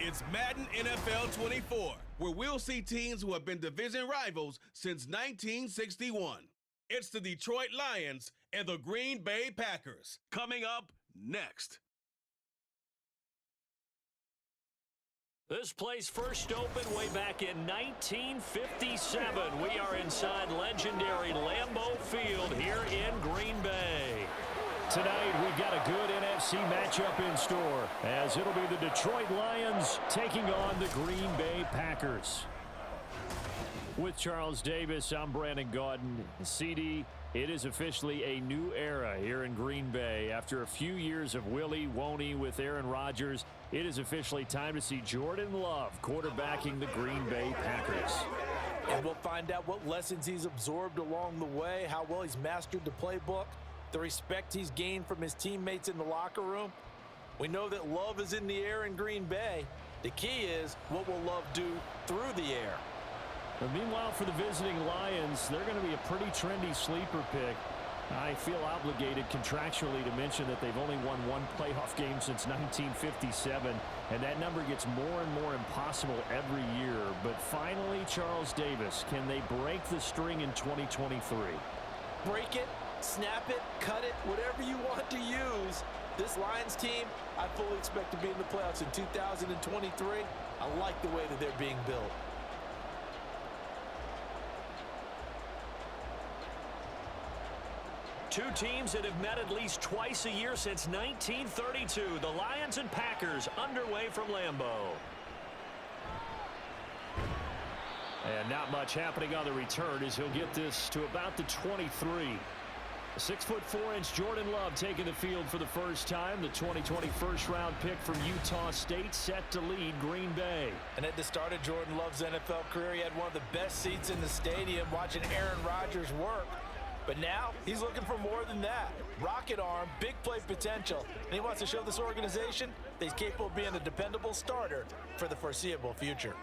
It's Madden NFL 24, where we'll see teams who have been division rivals since 1961. It's the Detroit Lions and the Green Bay Packers. Coming up next. This place first opened way back in 1957. We are inside legendary Lambeau Field here in Green Bay. Tonight, we've got a good NFC matchup in store, as it'll be the Detroit Lions taking on the Green Bay Packers. With Charles Davis, I'm Brandon Gaudin. CD, it is officially a new era here in Green Bay. After a few years of Willie Woney with Aaron Rodgers, it is officially time to see Jordan Love quarterbacking the Green Bay Packers. And we'll find out what lessons he's absorbed along the way, how well he's mastered the playbook, the respect he's gained from his teammates in the locker room. We know that Love is in the air in Green Bay. The key is, what will Love do through the air? But meanwhile, for the visiting Lions, they're going to be a pretty trendy sleeper pick. I feel obligated contractually to mention that they've only won one playoff game since 1957, and that number gets more and more impossible every year. But finally, Charles Davis, can they break the string in 2023? Break it, snap it, cut it, whatever you want to use. This Lions team, I fully expect to be in the playoffs in 2023. I like the way that they're being built. Two teams that have met at least twice a year since 1932. The Lions and Packers underway from Lambeau. And not much happening on the return as he'll get this to about the 23. 6'4" Jordan Love taking the field for the first time. The 2020 first-round pick from Utah State set to lead Green Bay. And at the start of Jordan Love's NFL career, he had one of the best seats in the stadium watching Aaron Rodgers work. But now he's looking for more than that. Rocket arm, big play potential, and he wants to show this organization that he's capable of being a dependable starter for the foreseeable future.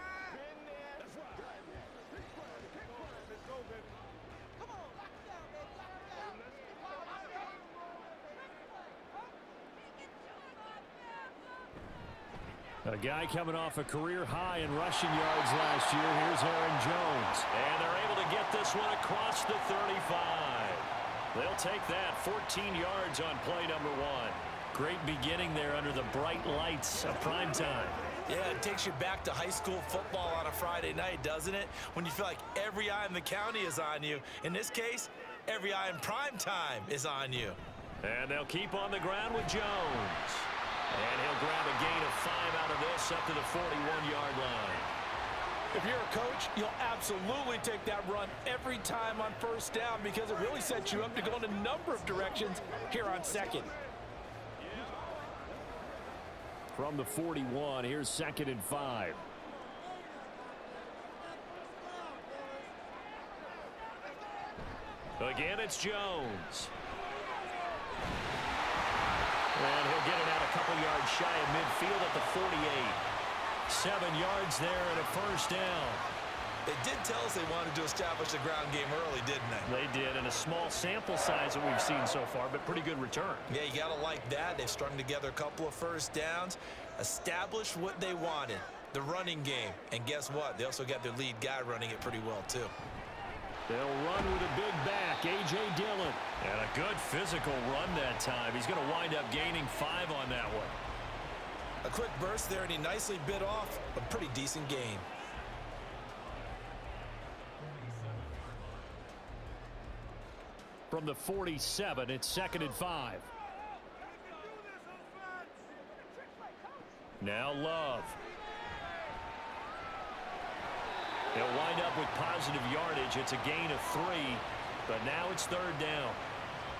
A guy coming off a career high in rushing yards last year. Here's Aaron Jones. And they're able to get this one across the 35. They'll take that. 14 yards on play number one. Great beginning there under the bright lights of prime time. Yeah, it takes you back to high school football on a Friday night, doesn't it? When you feel like every eye in the county is on you. In this case, every eye in prime time is on you. And they'll keep on the ground with Jones. And he'll grab a gain of 5 out of this up to the 41-yard line. If you're a coach, you'll absolutely take that run every time on first down because it really sets you up to go in a number of directions here on second. From the 41, here's 2nd and 5. Again, it's Jones. And he'll get it out a couple yards shy of midfield at the 48. 7 yards there and a first down. They did tell us they wanted to establish the ground game early, didn't they? They did, and a small sample size that we've seen so far, but pretty good return. Yeah, you got to like that. They've strung together a couple of first downs, established what they wanted, the running game. And guess what? They also got their lead guy running it pretty well, too. They'll run with a big back, A.J. Dillon. And a good physical run that time. He's going to wind up gaining 5 on that one. A quick burst there, and he nicely bit off a pretty decent gain. From the 47, it's 2nd and 5. Now Love. He'll wind up with positive yardage. It's a gain of 3, but now it's 3rd down.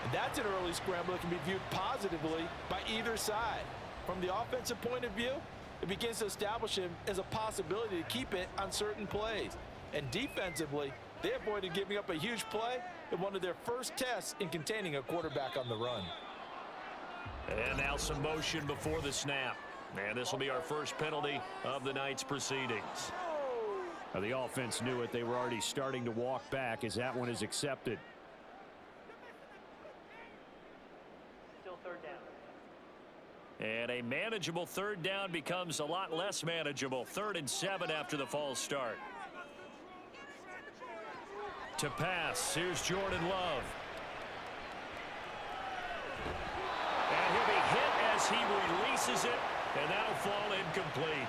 And that's an early scramble that can be viewed positively by either side. From the offensive point of view, it begins to establish him as a possibility to keep it on certain plays. And defensively, they avoided giving up a huge play in one of their first tests in containing a quarterback on the run. And now some motion before the snap. And this will be our first penalty of the night's proceedings. Now, the offense knew it. They were already starting to walk back as that one is accepted. Still 3rd down. And a manageable third down becomes a lot less manageable. 3rd and 7 after the false start. To pass, here's Jordan Love. And he'll be hit as he releases it, and that'll fall incomplete.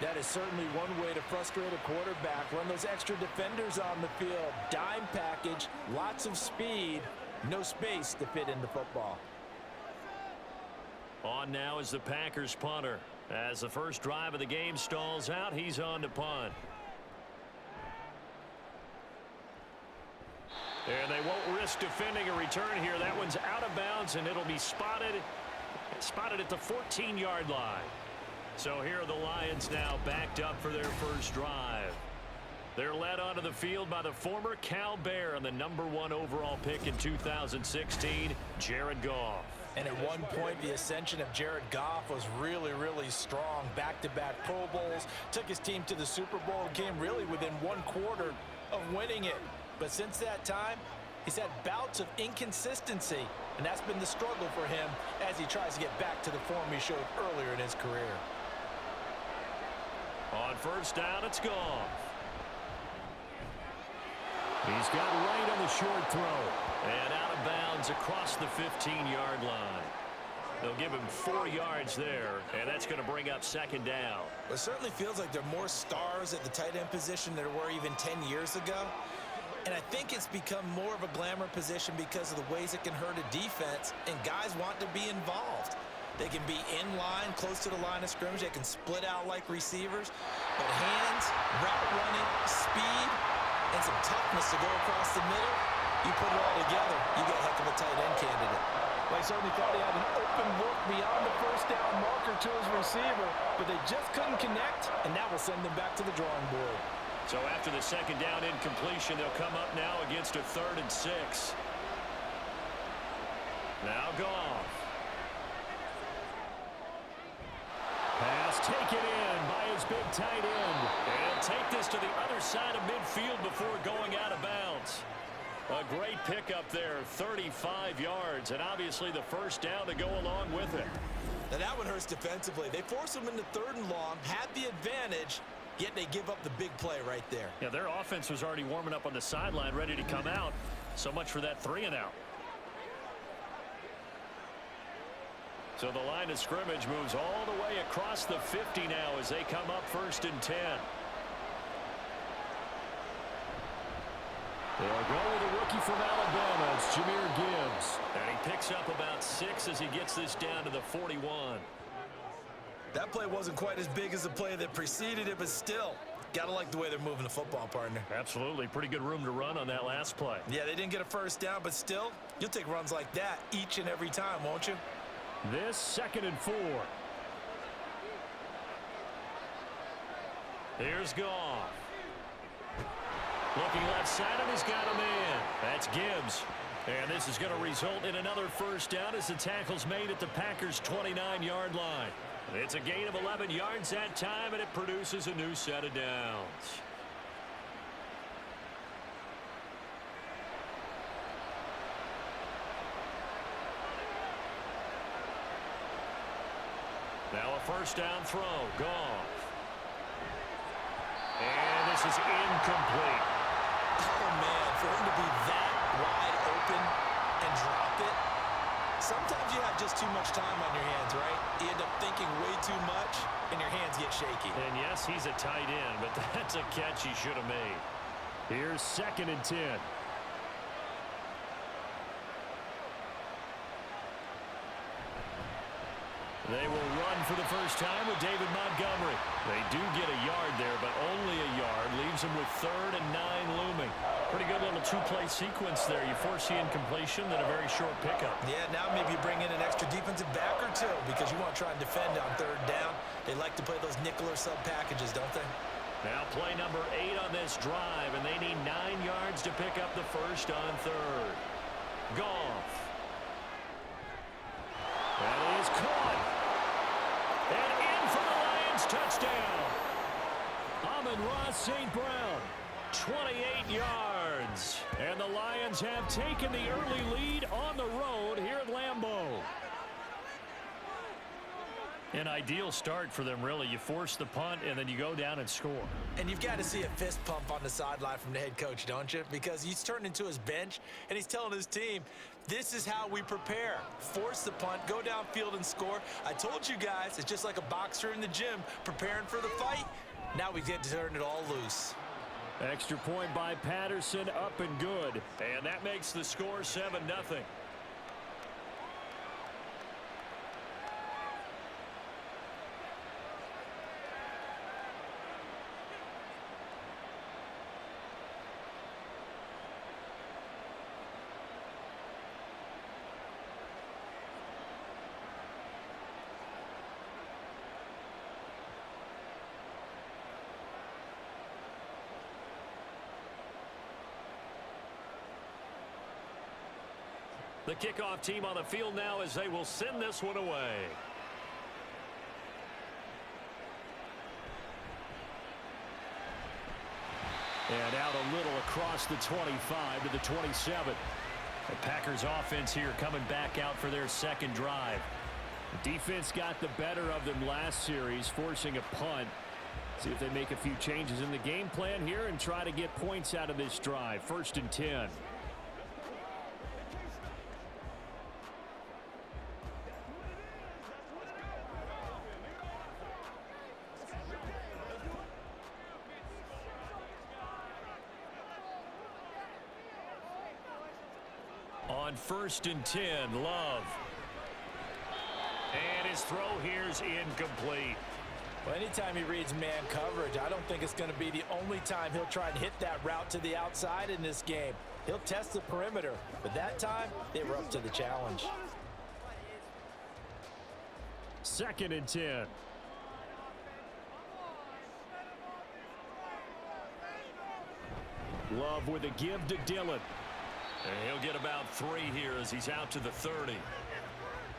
That is certainly one way to frustrate a quarterback. Run those extra defenders on the field. Dime package, lots of speed, no space to fit in the football. On now is the Packers punter. As the first drive of the game stalls out, he's on to punt. And they won't risk defending a return here. That one's out of bounds, and it'll be spotted at the 14-yard line. So here are the Lions now backed up for their first drive. They're led onto the field by the former Cal Bear and the #1 overall pick in 2016, Jared Goff. And at one point, the ascension of Jared Goff was really, really strong. Back-to-back Pro Bowls, took his team to the Super Bowl, and came really within 1 quarter of winning it. But since that time, he's had bouts of inconsistency, and that's been the struggle for him as he tries to get back to the form he showed earlier in his career. On first down, it's Goff. He's got right on the short throw. And out of bounds across the 15-yard line. They'll give him 4 yards there, and that's going to bring up 2nd down. It certainly feels like there are more stars at the tight end position than there were even 10 years ago. And I think it's become more of a glamour position because of the ways it can hurt a defense, and guys want to be involved. They can be in line, close to the line of scrimmage. They can split out like receivers. But hands, route running, speed, and some toughness to go across the middle, you put it all together, you get a heck of a tight end candidate. Well, I certainly thought he had an open look beyond the first down marker to his receiver, but they just couldn't connect, and that will send them back to the drawing board. So after the 2nd down incompletion, they'll come up now against a 3rd and 6. Now Goff. Pass taken in by his big tight end. And he'll take this to the other side of midfield before going out of bounds. A great pickup there, 35 yards, and obviously the first down to go along with it. Now that one hurts defensively. They force him into 3rd and long, had the advantage, yet they give up the big play right there. Yeah, their offense was already warming up on the sideline, ready to come out. So much for that 3-and-out. So the line of scrimmage moves all the way across the 50 now as they come up 1st and 10. They'll go with a rookie from Alabama. It's Jahmyr Gibbs. And he picks up about 6 as he gets this down to the 41. That play wasn't quite as big as the play that preceded it, but still, got to like the way they're moving the football, partner. Absolutely. Pretty good room to run on that last play. Yeah, they didn't get a first down, but still, you'll take runs like that each and every time, won't you? This 2nd and 4. Here's Goff. Looking left side, and he's got a man. That's Gibbs. And this is going to result in another first down as the tackle's made at the Packers' 29-yard line. It's a gain of 11 yards that time, and it produces a new set of downs. Now a first down throw. Goff. And this is incomplete. Oh, man, for him to be that wide open and drop it. Sometimes you have just too much time on your hands, right? You end up thinking way too much, and your hands get shaky. And yes, he's a tight end, but that's a catch he should have made. Here's 2nd and 10. They will run for the first time with David Montgomery. They do get a yard there, but only a yard. Leaves them with 3rd and 9 looming. Pretty good little 2-play sequence there. You force the incompletion, then a very short pickup. Yeah, now maybe you bring in an extra defensive back or two because you want to try and defend on 3rd down. They like to play those nickel or sub packages, don't they? Now play number 8 on this drive, and they need 9 yards to pick up the first on 3rd. Goff. That is caught. And in for the Lions touchdown. Amon-Ra St. Brown, 28 yards. And the Lions have taken the early lead on the road here at Lambeau. An ideal start for them, really. You force the punt, and then you go down and score. And you've got to see a fist pump on the sideline from the head coach, don't you? Because he's turned into his bench, and he's telling his team, this is how we prepare. Force the punt, go downfield and score. I told you guys, it's just like a boxer in the gym preparing for the fight. Now we get to turn it all loose. Extra point by Patterson, up and good. And that makes the score 7-0. The kickoff team on the field now as they will send this one away. And out a little across the 25 to the 27. The Packers offense here coming back out for their second drive. The defense got the better of them last series, forcing a punt. See if they make a few changes in the game plan here and try to get points out of this drive. 1st and 10. On 1st and 10, Love. And his throw here's incomplete. Well, anytime he reads man coverage, I don't think it's going to be the only time he'll try and hit that route to the outside in this game. He'll test the perimeter, but that time, they were up to the challenge. 2nd and 10. Love with a give to Dillon. And he'll get about 3 here as he's out to the 30.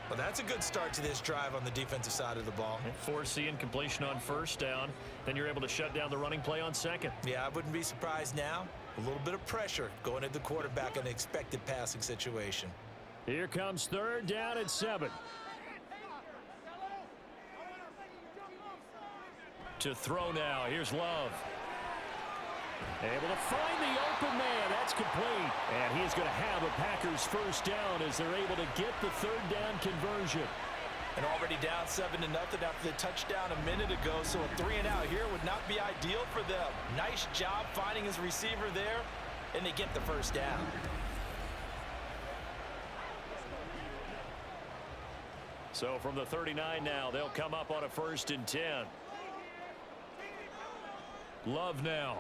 Well, that's a good start to this drive on the defensive side of the ball. Force the incompletion on 1st down. Then you're able to shut down the running play on 2nd. Yeah, I wouldn't be surprised now. A little bit of pressure going at the quarterback in an expected passing situation. Here comes 3rd down and 7. To throw now. Here's Love. Able to find the open man. That's complete. And he's going to have a Packers 1st down as they're able to get the 3rd down conversion. And already down 7-0 after the touchdown a minute ago. So a 3-and-out here would not be ideal for them. Nice job finding his receiver there. And they get the 1st down. So from the 39 now, they'll come up on a 1st and 10. Love now.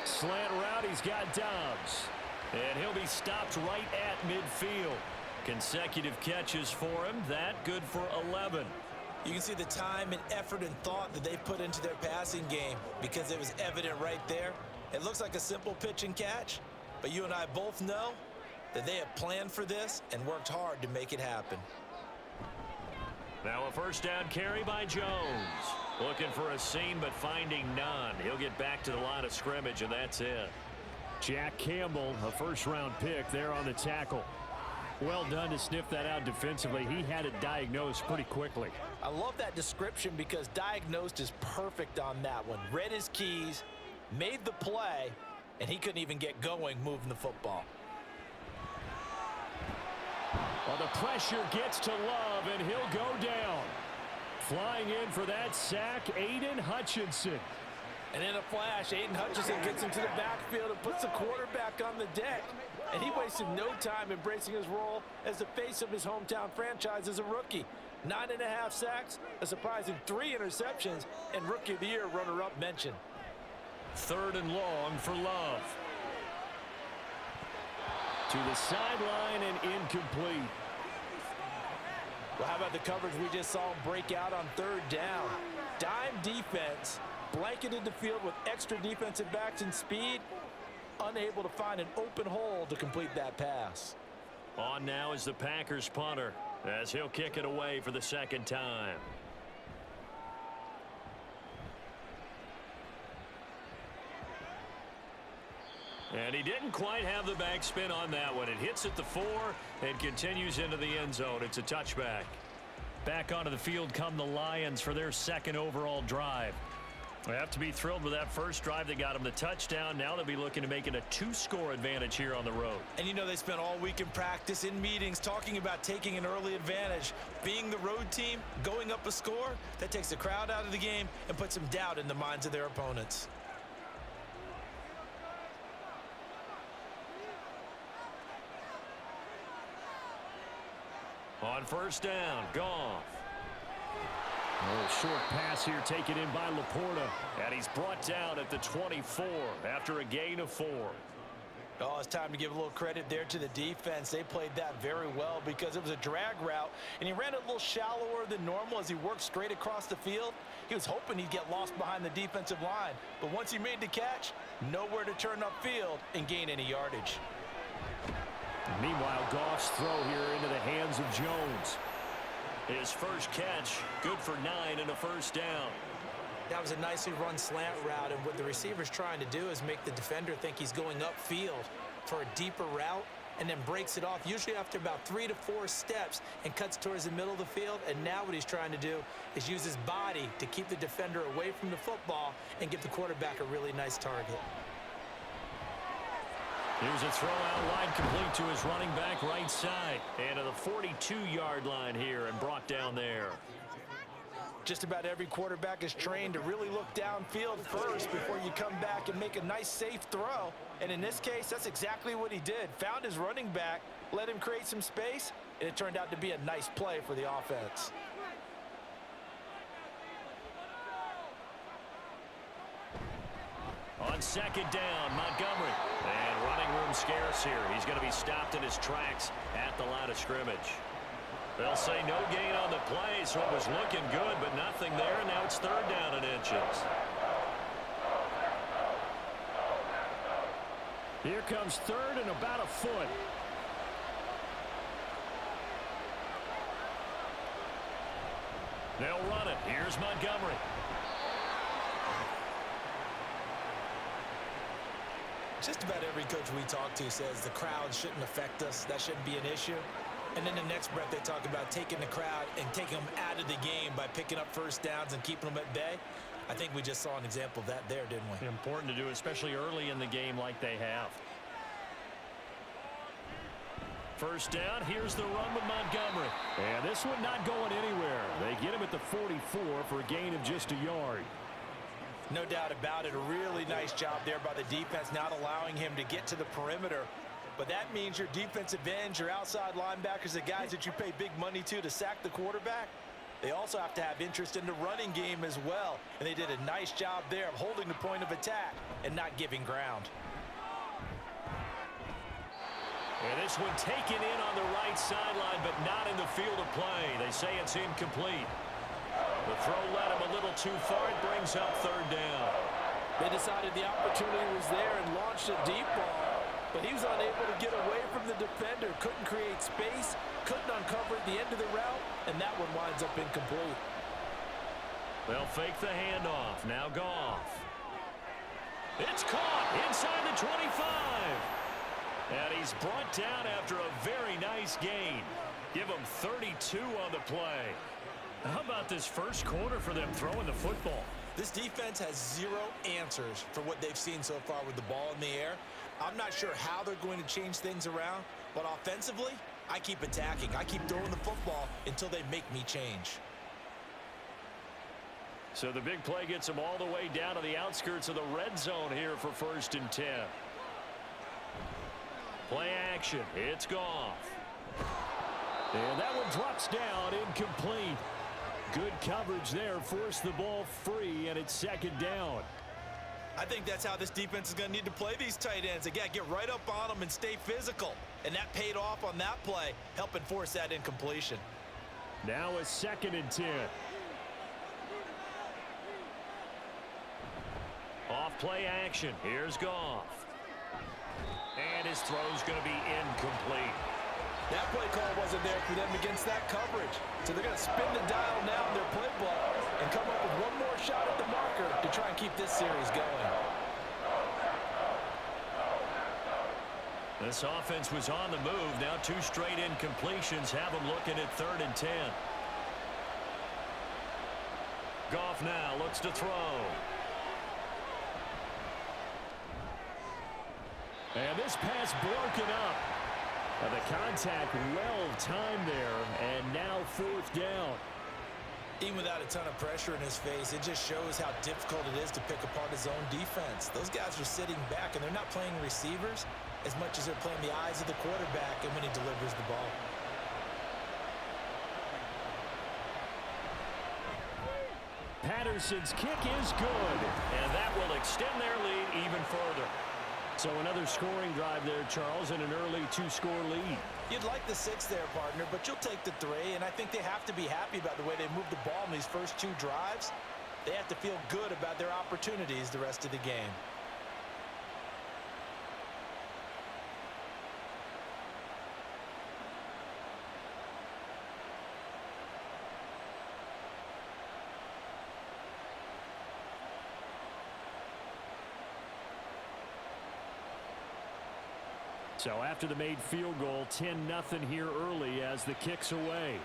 Slant route, he's got Dobbs. And he'll be stopped right at midfield. Consecutive catches for him. That good for 11. You can see the time and effort and thought that they put into their passing game because it was evident right there. It looks like a simple pitch and catch, but you and I both know that they have planned for this and worked hard to make it happen. Now a 1st down carry by Jones. Looking for a seam, but finding none. He'll get back to the line of scrimmage, and that's it. Jack Campbell, a 1st-round pick there on the tackle. Well done to sniff that out defensively. He had it diagnosed pretty quickly. I love that description because diagnosed is perfect on that one. Read his keys, made the play, and he couldn't even get going moving the football. Well, the pressure gets to Love, and he'll go down. Flying in for that sack, Aiden Hutchinson. And in a flash, Aiden Hutchinson gets into the backfield and puts the quarterback on the deck. And he wasted no time embracing his role as the face of his hometown franchise as a rookie. 9.5 sacks, a surprising 3 interceptions, and Rookie of the Year runner-up mention. 3rd and long for Love. To the sideline and incomplete. Well, how about the coverage we just saw him break out on 3rd down? Dime defense, blanketed the field with extra defensive backs and speed, unable to find an open hole to complete that pass. On now is the Packers punter as he'll kick it away for the 2nd time. And he didn't quite have the backspin on that one. It hits at the 4 and continues into the end zone. It's a touchback. Back onto the field come the Lions for their second overall drive. We have to be thrilled with that first drive that got them the touchdown. Now they'll be looking to make it a 2-score advantage here on the road. And you know they spent all week in practice, in meetings, talking about taking an early advantage. Being the road team, going up a score, that takes the crowd out of the game and puts some doubt in the minds of their opponents. On first down, Goff. A little short pass here taken in by Laporta. And he's brought down at the 24 after a gain of 4. Oh, it's time to give a little credit there to the defense. They played that very well because it was a drag route, and he ran it a little shallower than normal as he worked straight across the field. He was hoping he'd get lost behind the defensive line, but once he made the catch, nowhere to turn upfield and gain any yardage. Meanwhile, Goff's throw here into the hands of Jones. His first catch, good for 9 and a first down. That was a nicely run slant route, and what the receiver's trying to do is make the defender think he's going upfield for a deeper route and then breaks it off, usually after about 3 to 4 steps, and cuts towards the middle of the field. And now what he's trying to do is use his body to keep the defender away from the football and give the quarterback a really nice target. Here's a throw out line complete to his running back right side. And to the 42-yard line here and brought down there. Just about every quarterback is trained to really look downfield first before you come back and make a nice safe throw. And in this case, that's exactly what he did. Found his running back, let him create some space, and it turned out to be a nice play for the offense. On second down, Montgomery. And running room scarce here. He's going to be stopped in his tracks at the line of scrimmage. They'll say no gain on the play, so it was looking good, but nothing there. Now it's third down and inches. Here comes third and about a foot. They'll run it. Here's Montgomery. Just about every coach we talk to says the crowd shouldn't affect us. That shouldn't be an issue. And then the next breath they talk about taking the crowd and taking them out of the game by picking up first downs and keeping them at bay. I think we just saw an example of that there, didn't we? Important to do, especially early in the game like they have. First down, here's the run with Montgomery. And this one not going anywhere. They get him at the 44 for a gain of just a yard. No doubt about it. A really nice job there by the defense, not allowing him to get to the perimeter. But that means your defensive ends, your outside linebackers, the guys that you pay big money to sack the quarterback, they also have to have interest in the running game as well. And they did a nice job there of holding the point of attack and not giving ground. And this one taken in on the right sideline, but not in the field of play. They say it's incomplete. The throw led him a little too far. It brings up third down. They decided the opportunity was there and launched a deep ball, but he was unable to get away from the defender. Couldn't create space, couldn't uncover at the end of the route, and that one winds up incomplete. They'll fake the handoff. Now Goff. It's caught inside the 25. And he's brought down after a very nice gain. Give him 32 on the play. How about this first quarter for them throwing the football? This defense has zero answers for what they've seen so far with the ball in the air. I'm not sure how they're going to change things around, but offensively, I keep attacking. I keep throwing the football until they make me change. So the big play gets them all the way down to the outskirts of the red zone here for 1st and 10. Play action. It's Goff. And that one drops down, incomplete. Good coverage there, forced the ball free, and it's second down. I think that's how this defense is going to need to play these tight ends. They got to get right up on them and stay physical. And that paid off on that play, helping force that incompletion. Now a 2nd and 10. Off play action. Here's Goff. And his throw's going to be incomplete. That play call wasn't there for them against that coverage. So they're going to spin the dial now in their playbook and come up with one more shot at the marker to try and keep this series going. This offense was on the move. Now 2 straight incompletions have them looking at 3rd and 10. Goff now looks to throw. And this pass broken up. The contact well timed there, and now 4th down. Even without a ton of pressure in his face, it just shows how difficult it is to pick apart his own defense. Those guys are sitting back, and they're not playing receivers as much as they're playing the eyes of the quarterback and when he delivers the ball. Patterson's kick is good. And that will extend their lead even further. So another scoring drive there, Charles, and an early 2-score lead. You'd like the 6 there, partner, but you'll take the 3, and I think they have to be happy about the way they moved the ball in these first 2 drives. They have to feel good about their opportunities the rest of the game. So after the made field goal, 10-0 here early as the kick's away.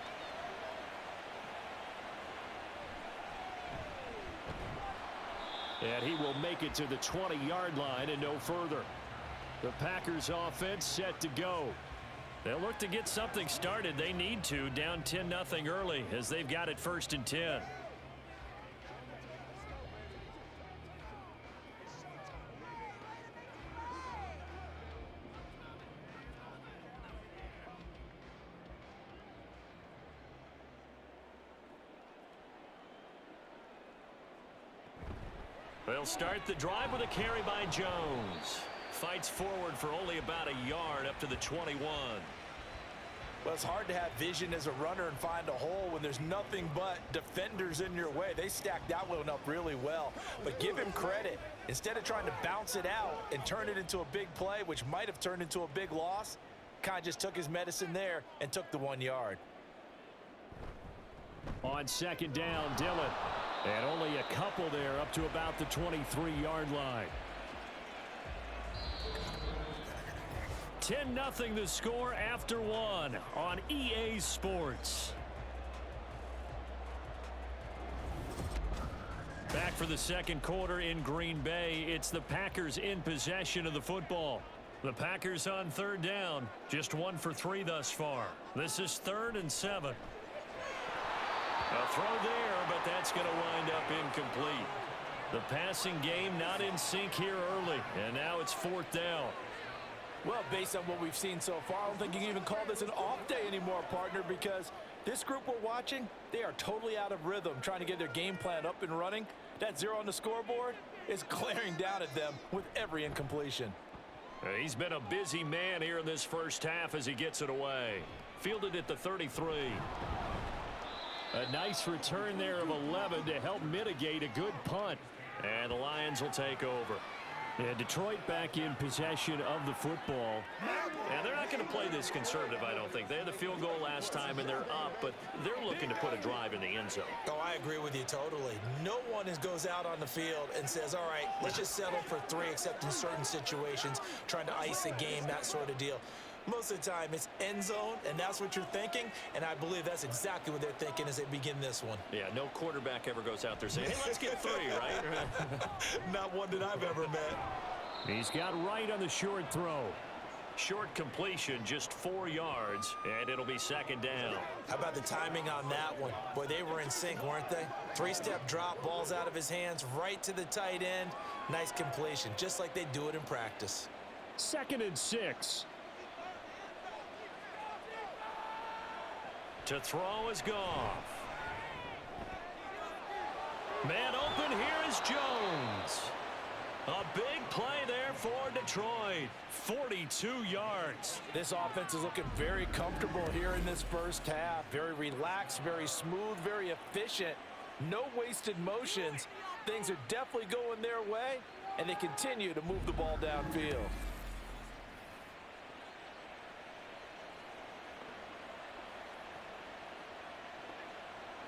And he will make it to the 20-yard line and no further. The Packers offense set to go. They'll look to get something started. They need to, down 10-0 early as they've got it 1st and 10. They'll start the drive with a carry by Jones. Fights forward for only about a yard up to the 21. Well, it's hard to have vision as a runner and find a hole when there's nothing but defenders in your way. They stacked that one up really well. But give him credit. Instead of trying to bounce it out and turn it into a big play, which might have turned into a big loss, kind of just took his medicine there and took the 1 yard. On 2nd down, Dillon. And only a couple there up to about the 23-yard line. 10-0 the score after 1 on EA Sports. Back for the 2nd quarter in Green Bay. It's the Packers in possession of the football. The Packers on 3rd down. Just 1 for 3 thus far. This is 3rd and 7. A throw there, but that's going to wind up incomplete. The passing game not in sync here early, and now it's 4th down. Well, based on what we've seen so far, I don't think you can even call this an off day anymore, partner, because this group we're watching, they are totally out of rhythm, trying to get their game plan up and running. That 0 on the scoreboard is glaring down at them with every incompletion. He's been a busy man here in this first half as he gets it away. Fielded at the 33. A nice return there of 11 to help mitigate a good punt. And the Lions will take over. And Detroit back in possession of the football. And they're not going to play this conservative, I don't think. They had the field goal last time, and they're up, but they're looking to put a drive in the end zone. Oh, I agree with you totally. No one goes out on the field and says, all right, let's just settle for 3, except in certain situations, trying to ice a game, that sort of deal. Most of the time, it's end zone, and that's what you're thinking, and I believe that's exactly what they're thinking as they begin this one. Yeah, no quarterback ever goes out there saying, hey, let's get 3, right? Not one that I've ever met. He's got right on the short throw. Short completion, just 4 yards, and it'll be 2nd down. How about the timing on that one? Boy, they were in sync, weren't they? 3-step drop, balls out of his hands, right to the tight end. Nice completion, just like they do it in practice. 2nd and 6. To throw is Goff. Man open, here is Jones. A big play there for Detroit. 42 yards. This offense is looking very comfortable here in this first half. Very relaxed, very smooth, very efficient. No wasted motions. Things are definitely going their way, and they continue to move the ball downfield.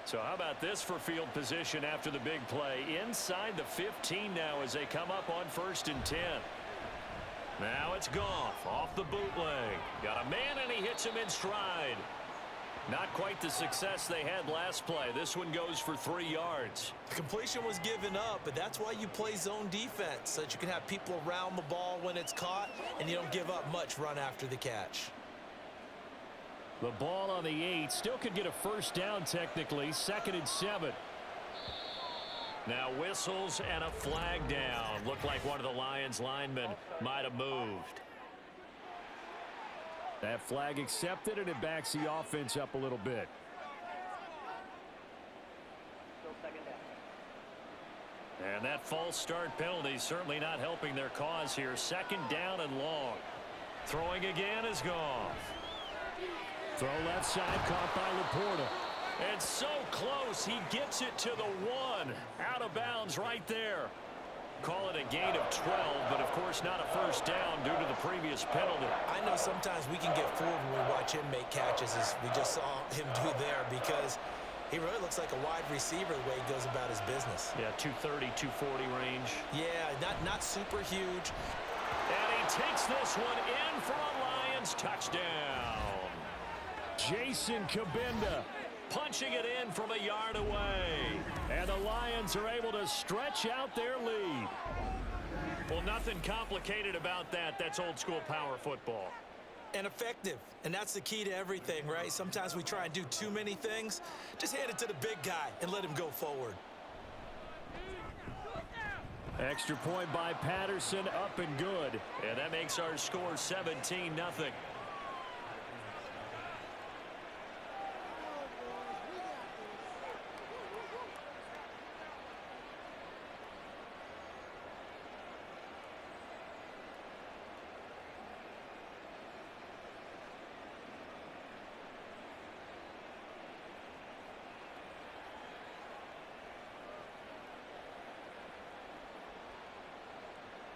So how about this for field position after the big play? Inside the 15 now as they come up on 1st and 10. Now it's Goff off the bootleg. Got a man and he hits him in stride. Not quite the success they had last play. This one goes for 3 yards. The completion was given up, but that's why you play zone defense, so that you can have people around the ball when it's caught, and you don't give up much run after the catch. The ball on the 8. Still could get a first down technically. 2nd and 7. Now whistles and a flag down. Looked like one of the Lions linemen might have moved. That flag accepted, and it backs the offense up a little bit. And that false start penalty certainly not helping their cause here. 2nd down and long. Throwing again is Goff. Throw left side, caught by Laporta. And so close, he gets it to the 1. Out of bounds right there. Call it a gain of 12, but of course not a first down due to the previous penalty. I know sometimes we can get fooled when we watch him make catches, as we just saw him do there, because he really looks like a wide receiver the way he goes about his business. Yeah, 230, 240 range. Yeah, not super huge. And he takes this one in for a Lions touchdown. Jason Kabinda punching it in from a yard away. And the Lions are able to stretch out their lead. Well, nothing complicated about that. That's old school power football. And effective. And that's the key to everything, right? Sometimes we try and do too many things. Just hand it to the big guy and let him go forward. Extra point by Patterson, up and good. And that makes our score 17-0.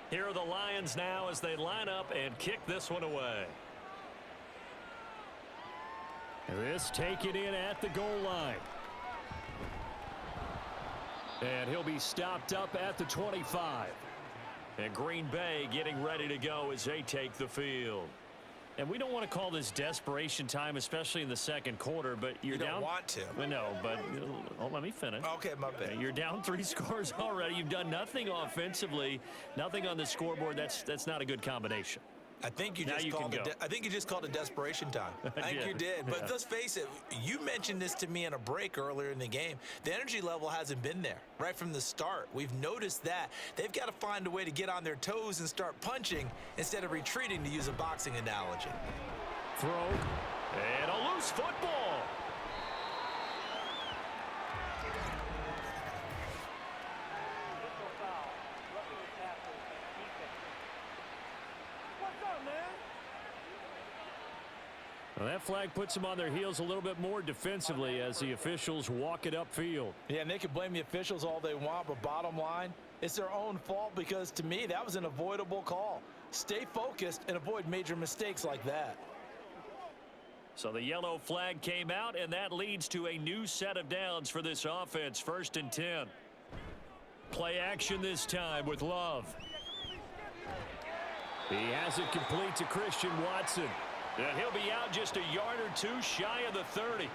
Here are the Lions now as they line up and kick this one away. This taken in at the goal line. And he'll be stopped up at the 25. And Green Bay getting ready to go as they take the field. And we don't want to call this desperation time, especially in the second quarter, but you don't want to. Well, no, but let me finish. Okay, my bad. You're down 3 scores already. You've done nothing offensively, nothing on the scoreboard. That's not a good combination. I think you just called it desperation time. I think you did. But let's face it, you mentioned this to me in a break earlier in the game. The energy level hasn't been there right from the start. We've noticed that. They've got to find a way to get on their toes and start punching instead of retreating, to use a boxing analogy. Throw. And a loose football. Well, that flag puts them on their heels a little bit more defensively as the officials walk it upfield. Yeah, and they can blame the officials all they want, but bottom line, it's their own fault, because to me, that was an avoidable call. Stay focused and avoid major mistakes like that. So the yellow flag came out, and that leads to a new set of downs for this offense. 1st and 10. Play action this time with Love. He has it complete to Christian Watson. And he'll be out just a yard or two shy of the 30.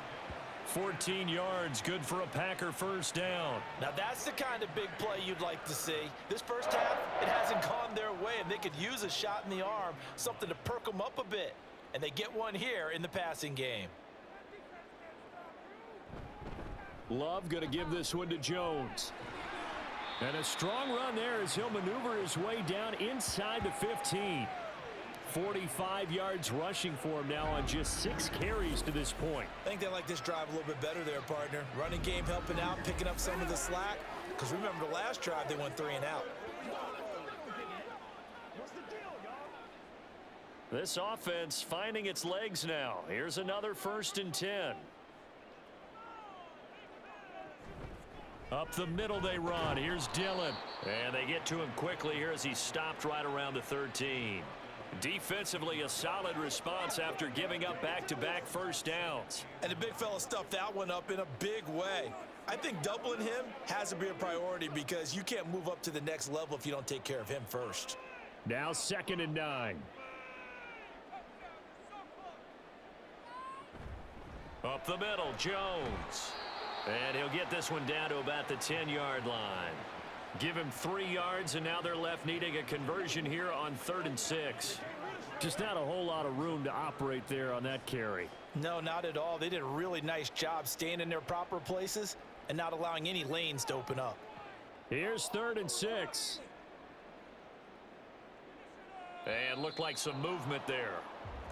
14 yards, good for a Packer first down. Now that's the kind of big play you'd like to see. This first half, it hasn't gone their way, and they could use a shot in the arm, something to perk them up a bit. And they get one here in the passing game. Love going to give this one to Jones. And a strong run there as he'll maneuver his way down inside the 15. 45 yards rushing for him now on just 6 carries to this point. I think they like this drive a little bit better there, partner. Running game helping out, picking up some of the slack. Because remember, the last drive, they went 3 and out. This offense finding its legs now. Here's another 1st and 10. Up the middle they run. Here's Dillon. And they get to him quickly here as he stopped right around the 13. Defensively, a solid response after giving up back-to-back first downs. And the big fella stuffed that one up in a big way. I think doubling him has to be a priority, because you can't move up to the next level if you don't take care of him first. Now 2nd and 9. Up the middle, Jones. And he'll get this one down to about the 10-yard line. Give him 3 yards, and now they're left needing a conversion here on 3rd and 6. Just not a whole lot of room to operate there on that carry. No, not at all. They did a really nice job staying in their proper places and not allowing any lanes to open up. Here's 3rd and 6. And looked like some movement there.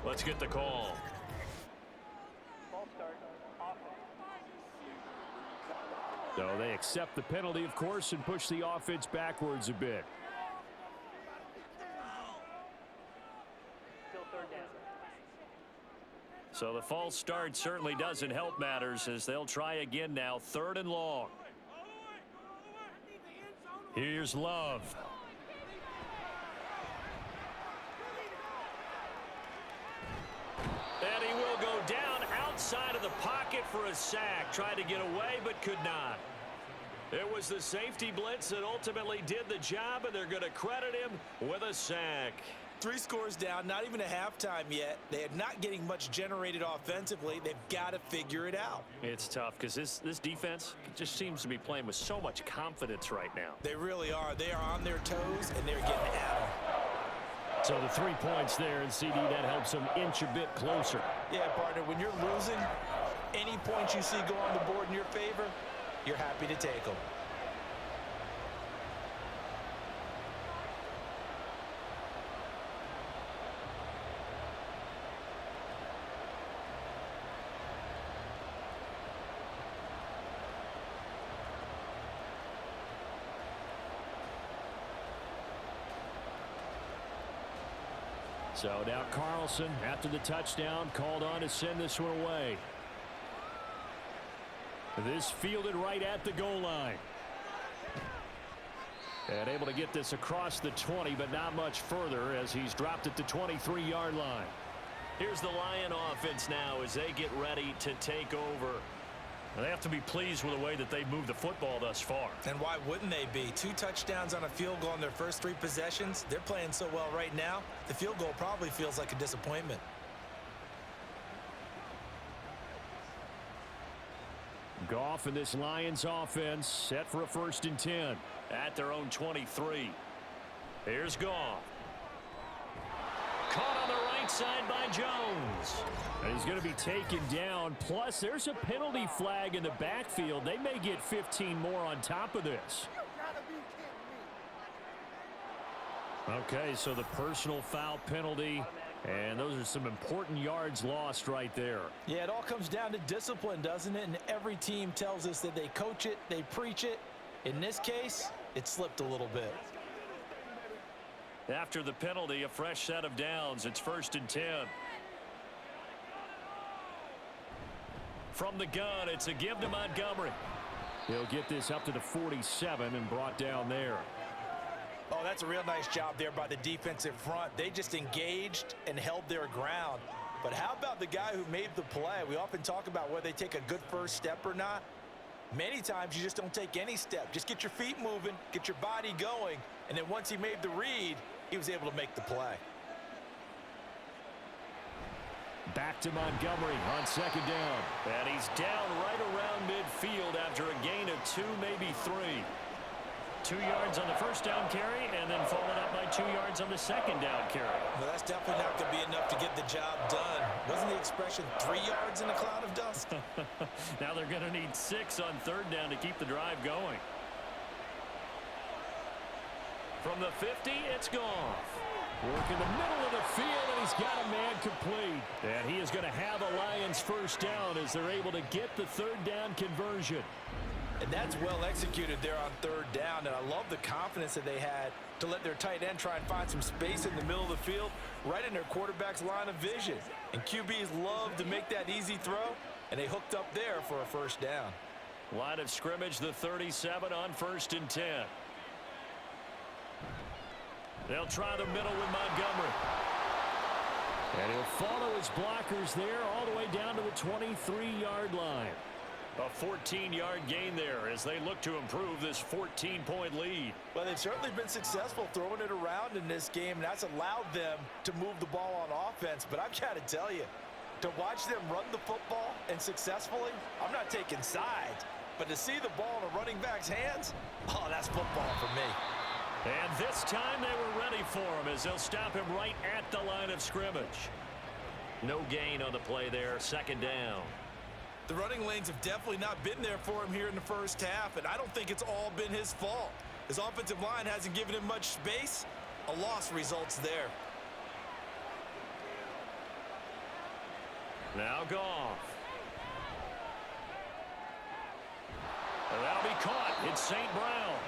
Let's get the call. So they accept the penalty, of course, and push the offense backwards a bit. So the false start certainly doesn't help matters as they'll try again now. 3rd and long. Here's Love. And he will go down outside of the pocket for a sack. Tried to get away, but could not. It was the safety blitz that ultimately did the job, and they're going to credit him with a sack. 3 scores down, not even a halftime yet. They are not getting much generated offensively. They've got to figure it out. It's tough because this defense just seems to be playing with so much confidence right now. They really are. They are on their toes, and they're getting at them. So the 3 points there, and CD, that helps them inch a bit closer. Yeah, partner, when you're losing, any points you see go on the board in your favor, you're happy to take them. So now Carlson, after the touchdown, called on to send this one away. This fielded right at the goal line. And able to get this across the 20, but not much further as he's dropped at the 23-yard line. Here's the Lion offense now as they get ready to take over. They have to be pleased with the way that they moved the football thus far. And why wouldn't they be? 2 touchdowns on a field goal in their first 3 possessions. They're playing so well right now, the field goal probably feels like a disappointment. Goff and this Lions offense set for a 1st and 10. At their own 23. Here's Goff. Caught on the right side by Jones. And he's going to be taken down. Plus, there's a penalty flag in the backfield. They may get 15 more on top of this. Okay, so the personal foul penalty. And those are some important yards lost right there. Yeah, it all comes down to discipline, doesn't it? And every team tells us that they coach it, they preach it. In this case, it slipped a little bit. After the penalty, a fresh set of downs. It's 1st and 10. From the gun, it's a give to Montgomery. He'll get this up to the 47 and brought down there. Oh, that's a real nice job there by the defensive front. They just engaged and held their ground. But how about the guy who made the play? We often talk about whether they take a good first step or not. Many times you just don't take any step. Just get your feet moving, get your body going, and then once he made the read, he was able to make the play. Back to Montgomery on 2nd down. And he's down right around midfield after a gain of 2, maybe 3. 2 yards on the first down carry, and then followed up by 2 yards on the 2nd down carry. Well, that's definitely not going to be enough to get the job done. Wasn't the expression 3 yards in a cloud of dust? Now they're going to need 6 on 3rd down to keep the drive going. From the 50, it's Goff. Work in the middle of the field, and he's got a man complete. And he is going to have a Lions 1st down as they're able to get the 3rd down conversion. And that's well executed there on 3rd down, and I love the confidence that they had to let their tight end try and find some space in the middle of the field, right in their quarterback's line of vision. And QBs love to make that easy throw, and they hooked up there for a 1st down. Line of scrimmage, the 37 on 1st and 10. They'll try the middle with Montgomery. And he'll follow his blockers there all the way down to the 23-yard line. A 14-yard gain there as they look to improve this 14-point lead. Well, they've certainly been successful throwing it around in this game, and that's allowed them to move the ball on offense. But I've got to tell you, To watch them run the football and successfully, I'm not taking sides, but to see the ball in a running back's hands, oh, that's football for me. And this time they were ready for him as they'll stop him right at the line of scrimmage. No gain on the play there, second down. The running lanes have definitely not been there for him here in the first half, and I don't think it's all been his fault. His offensive line hasn't given him much space. A loss results there. Now Goff. And that'll be caught. It's St. Brown.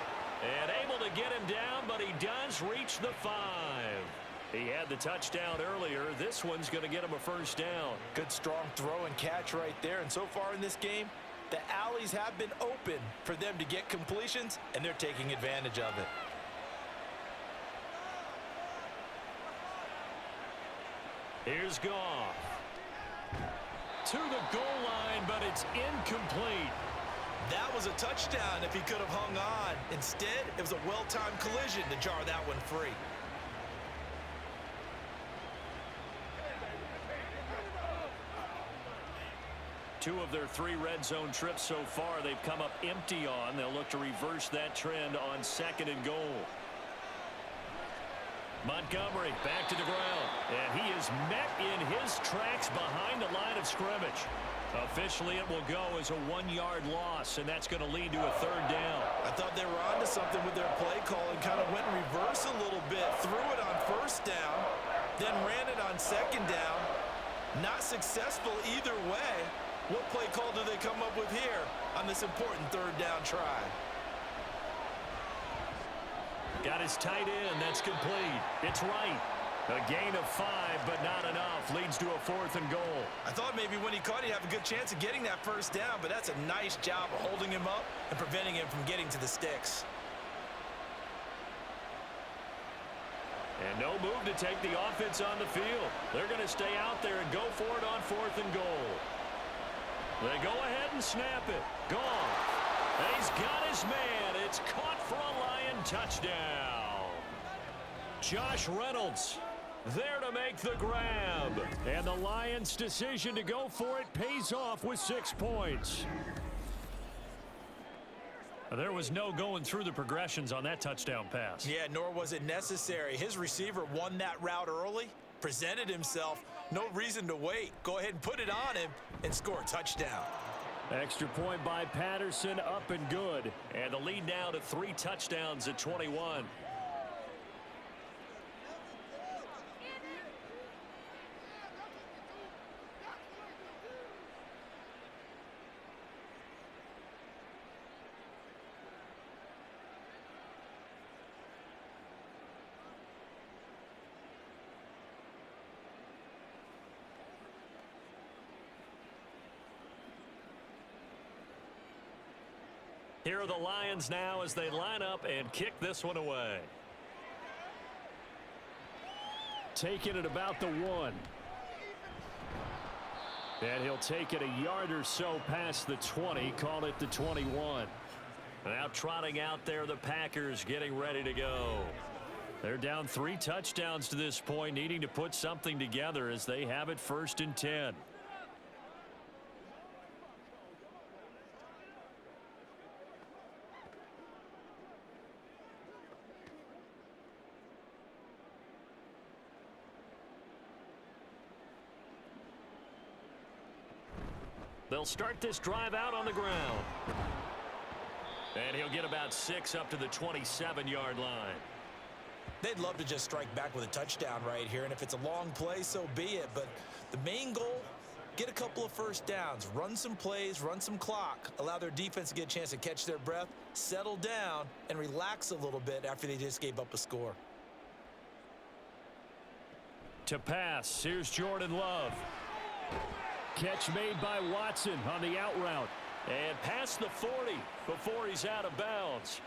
And able to get him down, but he does reach the 5. He had the touchdown earlier. This one's going to get him a first down. Good strong throw and catch right there. And so far in this game, the alleys have been open for them to get completions, and they're taking advantage of it. Here's Goff. To the goal line, but it's incomplete. That was a touchdown if he could have hung on. Instead, it was a well-timed collision to jar that one free. Two of their 3 red zone trips so far they've come up empty on. They'll look to reverse that trend on second and goal. Montgomery back to the ground, and he is met in his tracks behind the line of scrimmage. Officially, it will go as a 1-yard loss, and that's going to lead to a third down. I thought they were onto something with their play call and kind of went in reverse a little bit. Threw it on first down, then ran it on second down. Not successful either way. What play call do they come up with here on this important third down try? Got his tight end. That's complete. It's right. A gain of 5, but not enough. Leads to a 4th and goal. I thought maybe when he caught, he'd have a good chance of getting that first down, but that's a nice job of holding him up and preventing him from getting to the sticks. And no move to take the offense on the field. They're going to stay out there and go for it on 4th and goal. They go ahead and snap it. Gone. And he's got his man. It's caught for a Lion touchdown. Josh Reynolds there to make the grab. And the Lions' decision to go for it pays off with 6 points. There was no going through the progressions on that touchdown pass. Yeah, nor was it necessary. His receiver won that route early, presented himself. No reason to wait. Go ahead and put it on him and score a touchdown. Extra point by Patterson, up and good. And the lead now to 3 touchdowns at 21. Here are the Lions now as they line up and kick this one away. Taking it about the 1. And he'll take it a yard or so past the 20, call it the 21. Now trotting out there, the Packers getting ready to go. They're down 3 touchdowns to this point, needing to put something together as they have it 1st and 10. They'll start this drive out on the ground. And he'll get about 6 up to the 27-yard line. They'd love to just strike back with a touchdown right here, and if it's a long play, so be it. But the main goal, get a couple of first downs, run some plays, run some clock, allow their defense to get a chance to catch their breath, settle down, and relax a little bit after they just gave up a score. To pass, here's Jordan Love. Catch made by Watson on the out route. And past the 40 before he's out of bounds.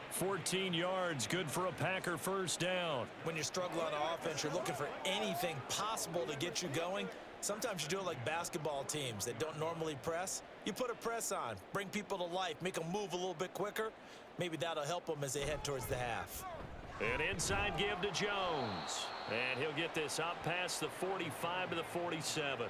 14 yards, good for a Packer first down. When you struggle on offense, you're looking for anything possible to get you going. Sometimes you do it like basketball teams that don't normally press. You put a press on, bring people to life, make them move a little bit quicker. Maybe that'll help them as they head towards the half. An inside give to Jones. And he'll get this up past the 45 to the 47.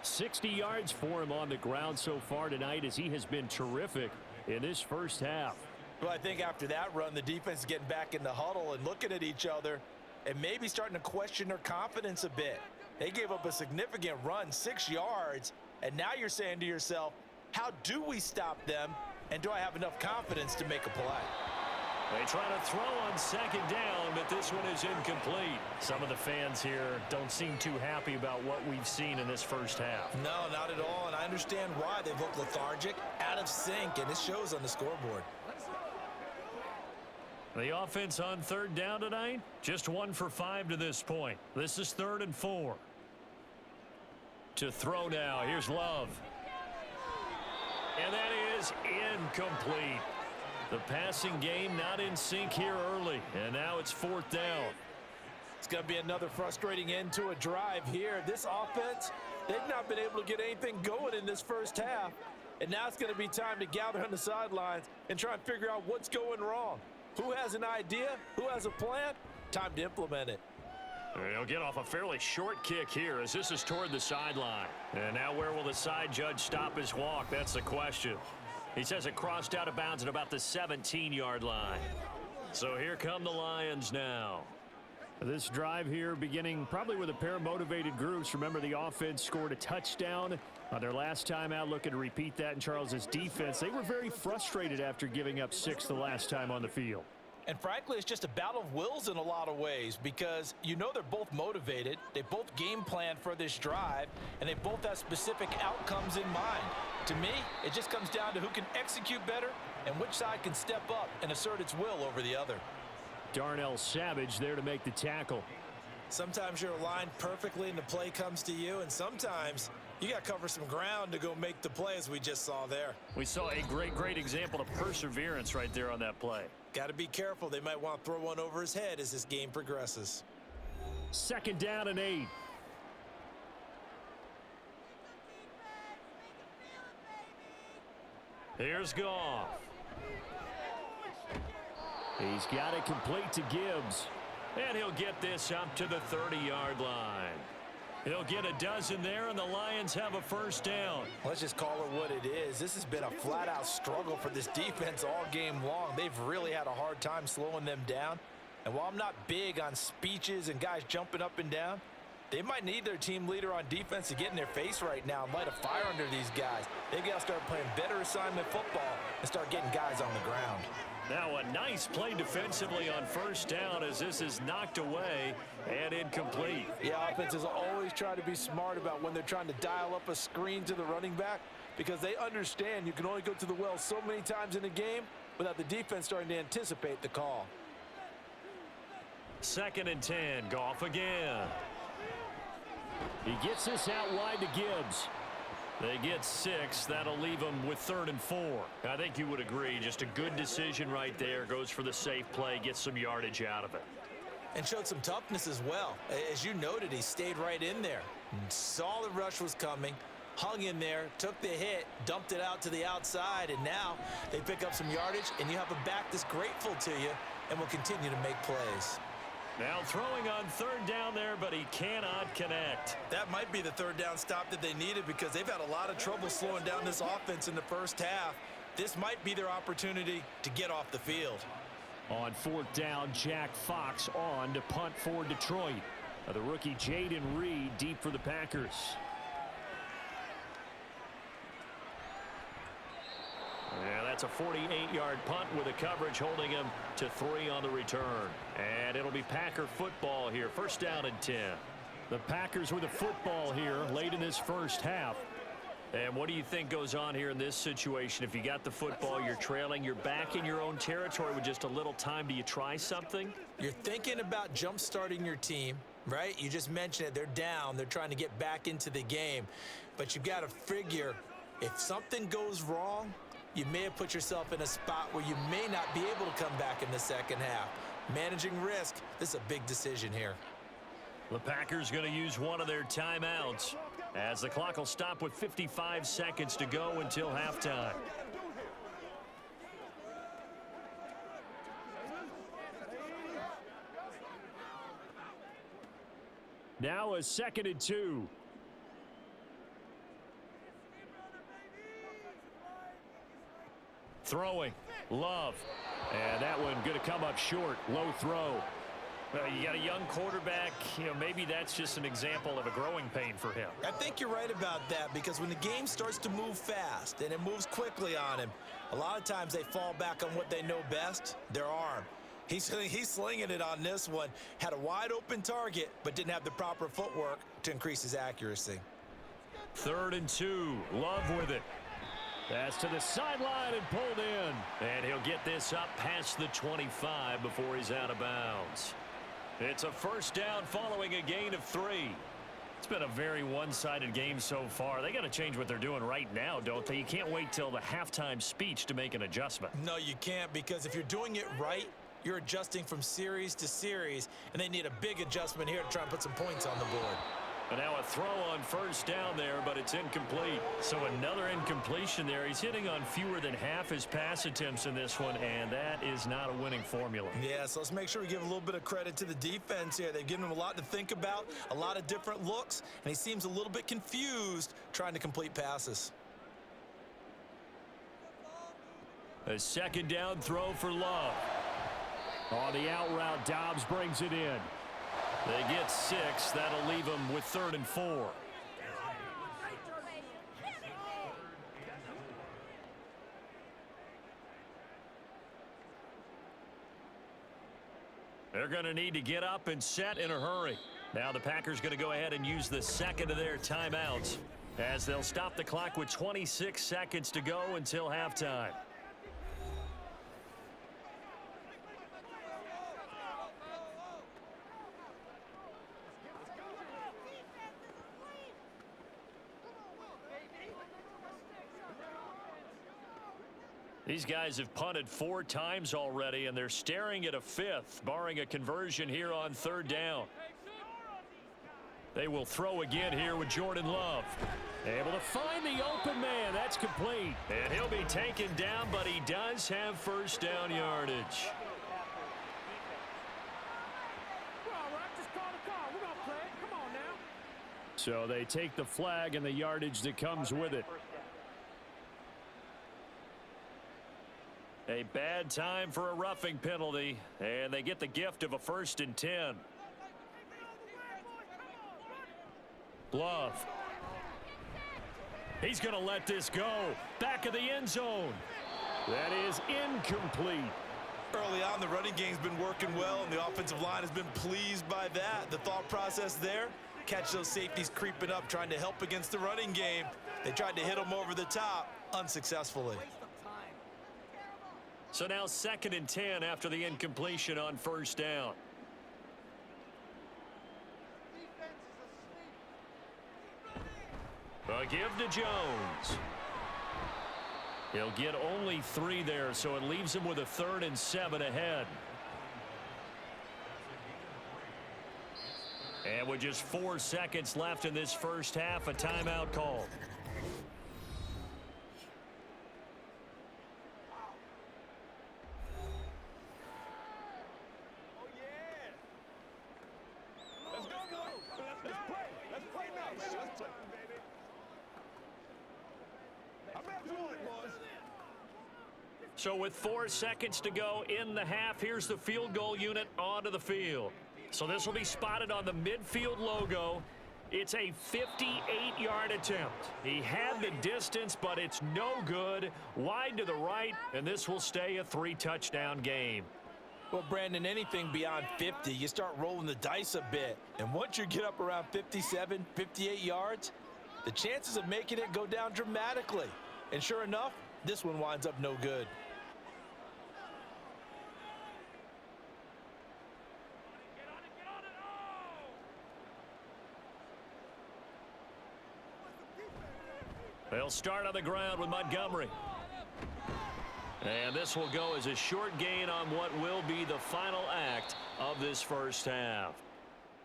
60 yards for him on the ground so far tonight as he has been terrific in this first half. Well, I think after that run, the defense is getting back in the huddle and looking at each other and maybe starting to question their confidence a bit. They gave up a significant run, 6 yards, and now you're saying to yourself, how do we stop them, and do I have enough confidence to make a play? They try to throw on second down, but this one is incomplete. Some of the fans here don't seem too happy about what we've seen in this first half. No, not at all, and I understand why. They look lethargic, out of sync, and it shows on the scoreboard. The offense on third down tonight, just 1 for 5 to this point. This is 3rd and 4. To throw now, here's Love. And that is incomplete. The passing game not in sync here early, and now it's 4th down. It's going to be another frustrating end to a drive here. This offense, they've not been able to get anything going in this first half, and now it's going to be time to gather on the sidelines and try and figure out what's going wrong. Who has an idea? Who has a plan? Time to implement it. He'll get off a fairly short kick here as this is toward the sideline. And now where will the side judge stop his walk? That's the question. He says it crossed out of bounds at about the 17-yard line. So here come the Lions now. This drive here beginning probably with a pair of motivated groups. Remember, the offense scored a touchdown on their last time out. Looking to repeat that in Charles's defense. They were very frustrated after giving up 6 the last time on the field. And frankly, it's just a battle of wills in a lot of ways because you know they're both motivated. They both game plan for this drive, and they both have specific outcomes in mind. To me, it just comes down to who can execute better and which side can step up and assert its will over the other. Darnell Savage there to make the tackle. Sometimes you're aligned perfectly and the play comes to you, and sometimes you got to cover some ground to go make the play, as we just saw there. We saw a great example of perseverance right there on that play. Got to be careful. They might want to throw one over his head as this game progresses. 2nd down and 8. Here's Goff. He's got it complete to Gibbs. And he'll get this up to the 30-yard line. He'll get a dozen there, and the Lions have a first down. Let's just call it what it is. This has been a flat-out struggle for this defense all game long. They've really had a hard time slowing them down. And while I'm not big on speeches and guys jumping up and down, they might need their team leader on defense to get in their face right now and light a fire under these guys. They've got to start playing better assignment football and start getting guys on the ground. Now a nice play defensively on first down as this is knocked away and incomplete. Yeah, offenses always try to be smart about when they're trying to dial up a screen to the running back because they understand you can only go to the well so many times in a game without the defense starting to anticipate the call. 2nd and 10, Goff again. He gets this out wide to Gibbs. They get 6. That'll leave them with 3rd and 4. I think you would agree. Just a good decision right there. Goes for the safe play, gets some yardage out of it. And showed some toughness as well. As you noted, he stayed right in there. Saw the rush was coming, hung in there, took the hit, dumped it out to the outside, and now they pick up some yardage, and you have a back that's grateful to you and will continue to make plays. Now throwing on 3rd down there, but he cannot connect. That might be the 3rd down stop that they needed because they've had a lot of trouble slowing down this offense in the first half. This might be their opportunity to get off the field. On 4th down, Jack Fox on to punt for Detroit. The rookie Jaden Reed deep for the Packers. Yeah, that's a 48-yard punt with a coverage holding him to 3 on the return. And it'll be Packer football here. 1st down and 10. The Packers with the football here late in this first half. And what do you think goes on here in this situation? If you got the football, you're trailing, you're back in your own territory with just a little time. Do you try something? You're thinking about jump-starting your team, right? You just mentioned it. They're down. They're trying to get back into the game. But you've got to figure if something goes wrong, you may have put yourself in a spot where you may not be able to come back in the second half. Managing risk, this is a big decision here. The Packers going to use one of their timeouts as the clock will stop with 55 seconds to go until halftime. Now a 2nd and 2. Throwing. Love. And that one going to come up short. Low throw. Well, you got a young quarterback. Maybe that's just an example of a growing pain for him. I think you're right about that, because when the game starts to move fast and it moves quickly on him, a lot of times they fall back on what they know best, their arm. He's slinging it on this one. Had a wide open target, but didn't have the proper footwork to increase his accuracy. 3rd and 2. Love with it. Pass to the sideline and pulled in. And he'll get this up past the 25 before he's out of bounds. It's a 1st down following a gain of 3. It's been a very one-sided game so far. They got to change what they're doing right now, don't they? You can't wait till the halftime speech to make an adjustment. No, you can't, because if you're doing it right, you're adjusting from series to series, and they need a big adjustment here to try and put some points on the board. And now a throw on 1st down there, but it's incomplete. So another incompletion there. He's hitting on fewer than half his pass attempts in this one, and that is not a winning formula. Yeah, so let's make sure we give a little bit of credit to the defense here. They've given him a lot to think about, a lot of different looks, and he seems a little bit confused trying to complete passes. A 2nd down throw for Love. On the out route, Dobbs brings it in. They get 6. That'll leave them with 3rd and 4. They're going to need to get up and set in a hurry. Now the Packers going to go ahead and use the 2nd of their timeouts, as they'll stop the clock with 26 seconds to go until halftime. These guys have punted 4 times already, and they're staring at a 5th, barring a conversion here on 3rd down. They will throw again here with Jordan Love. Able to find the open man. That's complete. And he'll be taken down, but he does have 1st down yardage. So they take the flag and the yardage that comes with it. A bad time for a roughing penalty, and they get the gift of a 1st and 10. Love. He's going to let this go. Back of the end zone. That is incomplete. Early on, the running game's been working well, and the offensive line has been pleased by that. The thought process there, catch those safeties creeping up, trying to help against the running game. They tried to hit them over the top, unsuccessfully. So now 2nd and 10 after the incompletion on 1st down. A give to Jones. He'll get only 3 there, so it leaves him with a 3rd and 7 ahead. And with just 4 seconds left in this 1st half, a timeout called. So with 4 seconds to go in the half, here's the field goal unit onto the field. So this will be spotted on the midfield logo. It's a 58-yard attempt. He had the distance, but it's no good. Wide to the right, and this will stay a 3-touchdown game. Well, Brandon, anything beyond 50, you start rolling the dice a bit. And once you get up around 57, 58 yards, the chances of making it go down dramatically. And sure enough, this one winds up no good. They'll start on the ground with Montgomery. And this will go as a short gain on what will be the final act of this 1st half.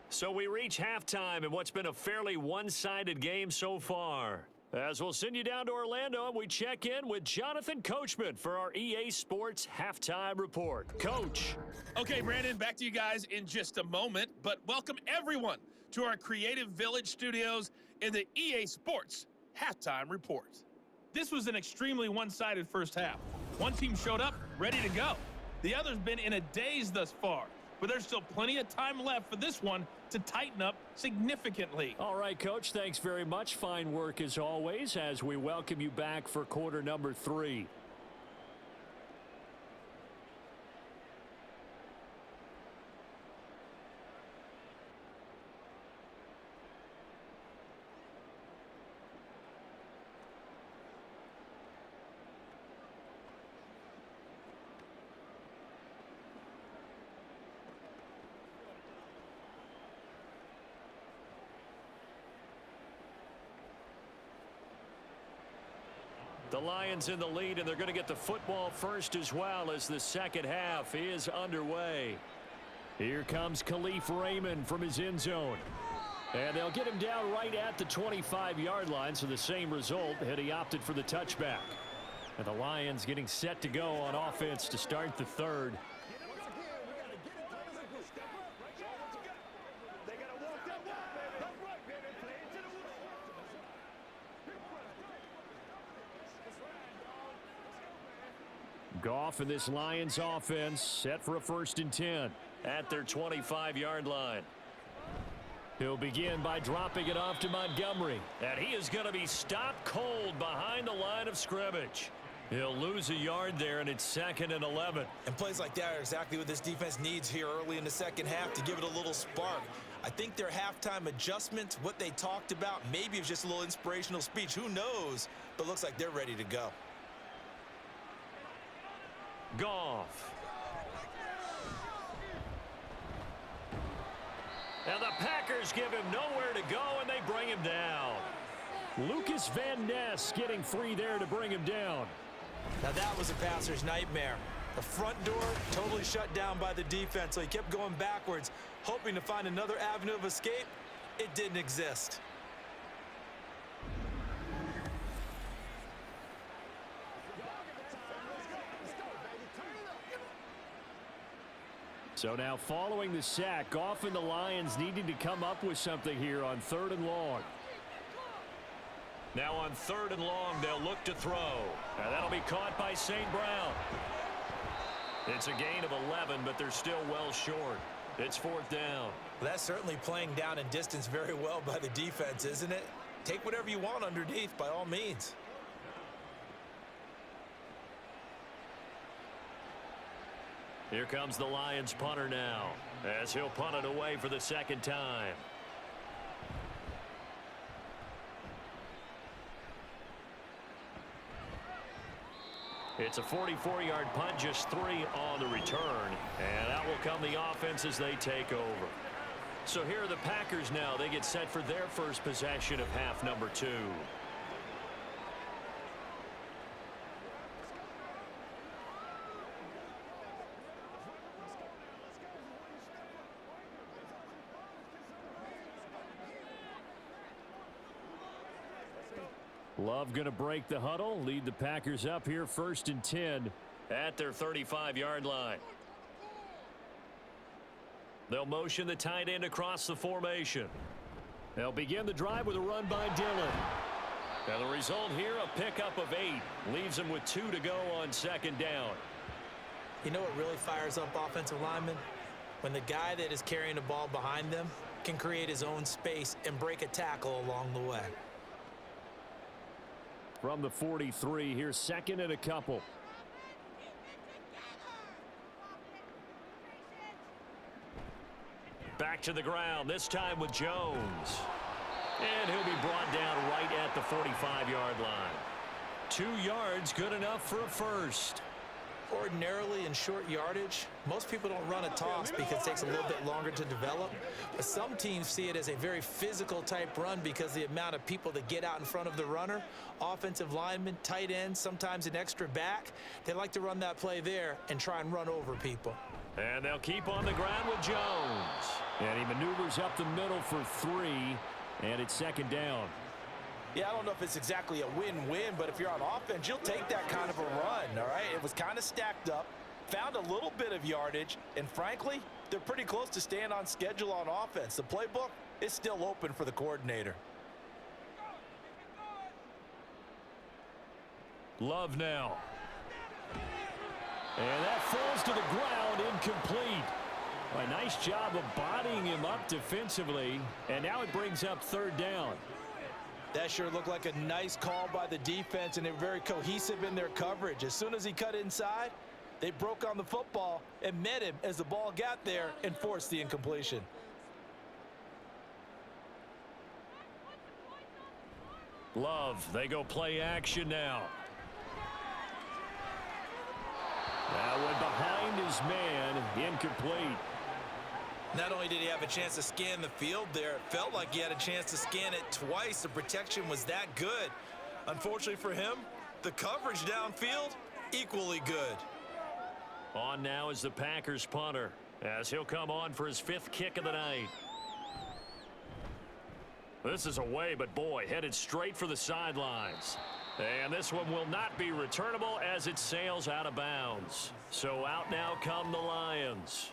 So we reach halftime in what's been a fairly one-sided game so far. As we'll send you down to Orlando, and we check in with Jonathan Coachman for our EA Sports Halftime Report. Coach. Okay, Brandon, back to you guys in just a moment, but welcome everyone to our Creative Village studios in the EA Sports Halftime Report. This was an extremely one-sided first half. One team showed up, ready to go. The other's been in a daze thus far, but there's still plenty of time left for this one to tighten up significantly. All right, Coach, thanks very much. Fine work as always as we welcome you back for quarter number 3. The Lions in the lead, and they're going to get the football first as well as the second half is underway. Here comes Khalif Raymond from his end zone. And they'll get him down right at the 25-yard line, so the same result had he opted for the touchback. And the Lions getting set to go on offense to start the third. Goff and this Lions offense set for a 1st and 10 at their 25-yard line. He'll begin by dropping it off to Montgomery. And he is going to be stopped cold behind the line of scrimmage. He'll lose a yard there, and it's 2nd and 11. And plays like that are exactly what this defense needs here early in the second half to give it a little spark. I think their halftime adjustment, what they talked about, maybe it was just a little inspirational speech. Who knows? But looks like they're ready to go. Goff. And the Packers give him nowhere to go, and they bring him down. Lucas Van Ness getting free there to bring him down. Now that was a passer's nightmare. The front door totally shut down by the defense, so he kept going backwards, hoping to find another avenue of escape. It didn't exist. So now following the sack, Goff and the Lions needing to come up with something here on 3rd and long. Now on 3rd and long, they'll look to throw. And that'll be caught by St. Brown. It's a gain of 11, but they're still well short. It's 4th down. Well, that's certainly playing down in distance very well by the defense, isn't it? Take whatever you want underneath by all means. Here comes the Lions punter now, as he'll punt it away for the 2nd time. It's a 44-yard punt, just 3 on the return, and that will come the offense as they take over. So here are the Packers now. They get set for their first possession of half number 2. Love going to break the huddle, lead the Packers up here 1st and 10 at their 35-yard line. They'll motion the tight end across the formation. They'll begin the drive with a run by Dillon. And the result here, a pickup of 8. Leaves them with 2 to go on 2nd down. You know what really fires up offensive linemen? When the guy that is carrying the ball behind them can create his own space and break a tackle along the way. From the 43, here's 2nd and a couple. Back to the ground, this time with Jones. And he'll be brought down right at the 45-yard line. 2 yards, good enough for a first. Ordinarily in short yardage, most people don't run a toss because it takes a little bit longer to develop. But some teams see it as a very physical type run because the amount of people that get out in front of the runner, offensive linemen, tight ends, sometimes an extra back, they like to run that play there and try and run over people. And they'll keep on the ground with Jones. And he maneuvers up the middle for 3, and it's 2nd down. Yeah, I don't know if it's exactly a win-win, but if you're on offense, you'll take that kind of a run, all right? It was kind of stacked up, found a little bit of yardage, and frankly, they're pretty close to staying on schedule on offense. The playbook is still open for the coordinator. Love now. And that falls to the ground, incomplete. A nice job of bodying him up defensively, and now it brings up third down. That sure looked like a nice call by the defense, and they were very cohesive in their coverage. As soon as he cut inside, they broke on the football and met him as the ball got there and forced the incompletion. Love, they go play action now. That one behind his man, incomplete. Not only did he have a chance to scan the field there, it felt like he had a chance to scan it twice. The protection was that good. Unfortunately for him, the coverage downfield, equally good. On now is the Packers punter, as he'll come on for his 5th kick of the night. This is away, but boy, headed straight for the sidelines. And this one will not be returnable as it sails out of bounds. So out now come the Lions.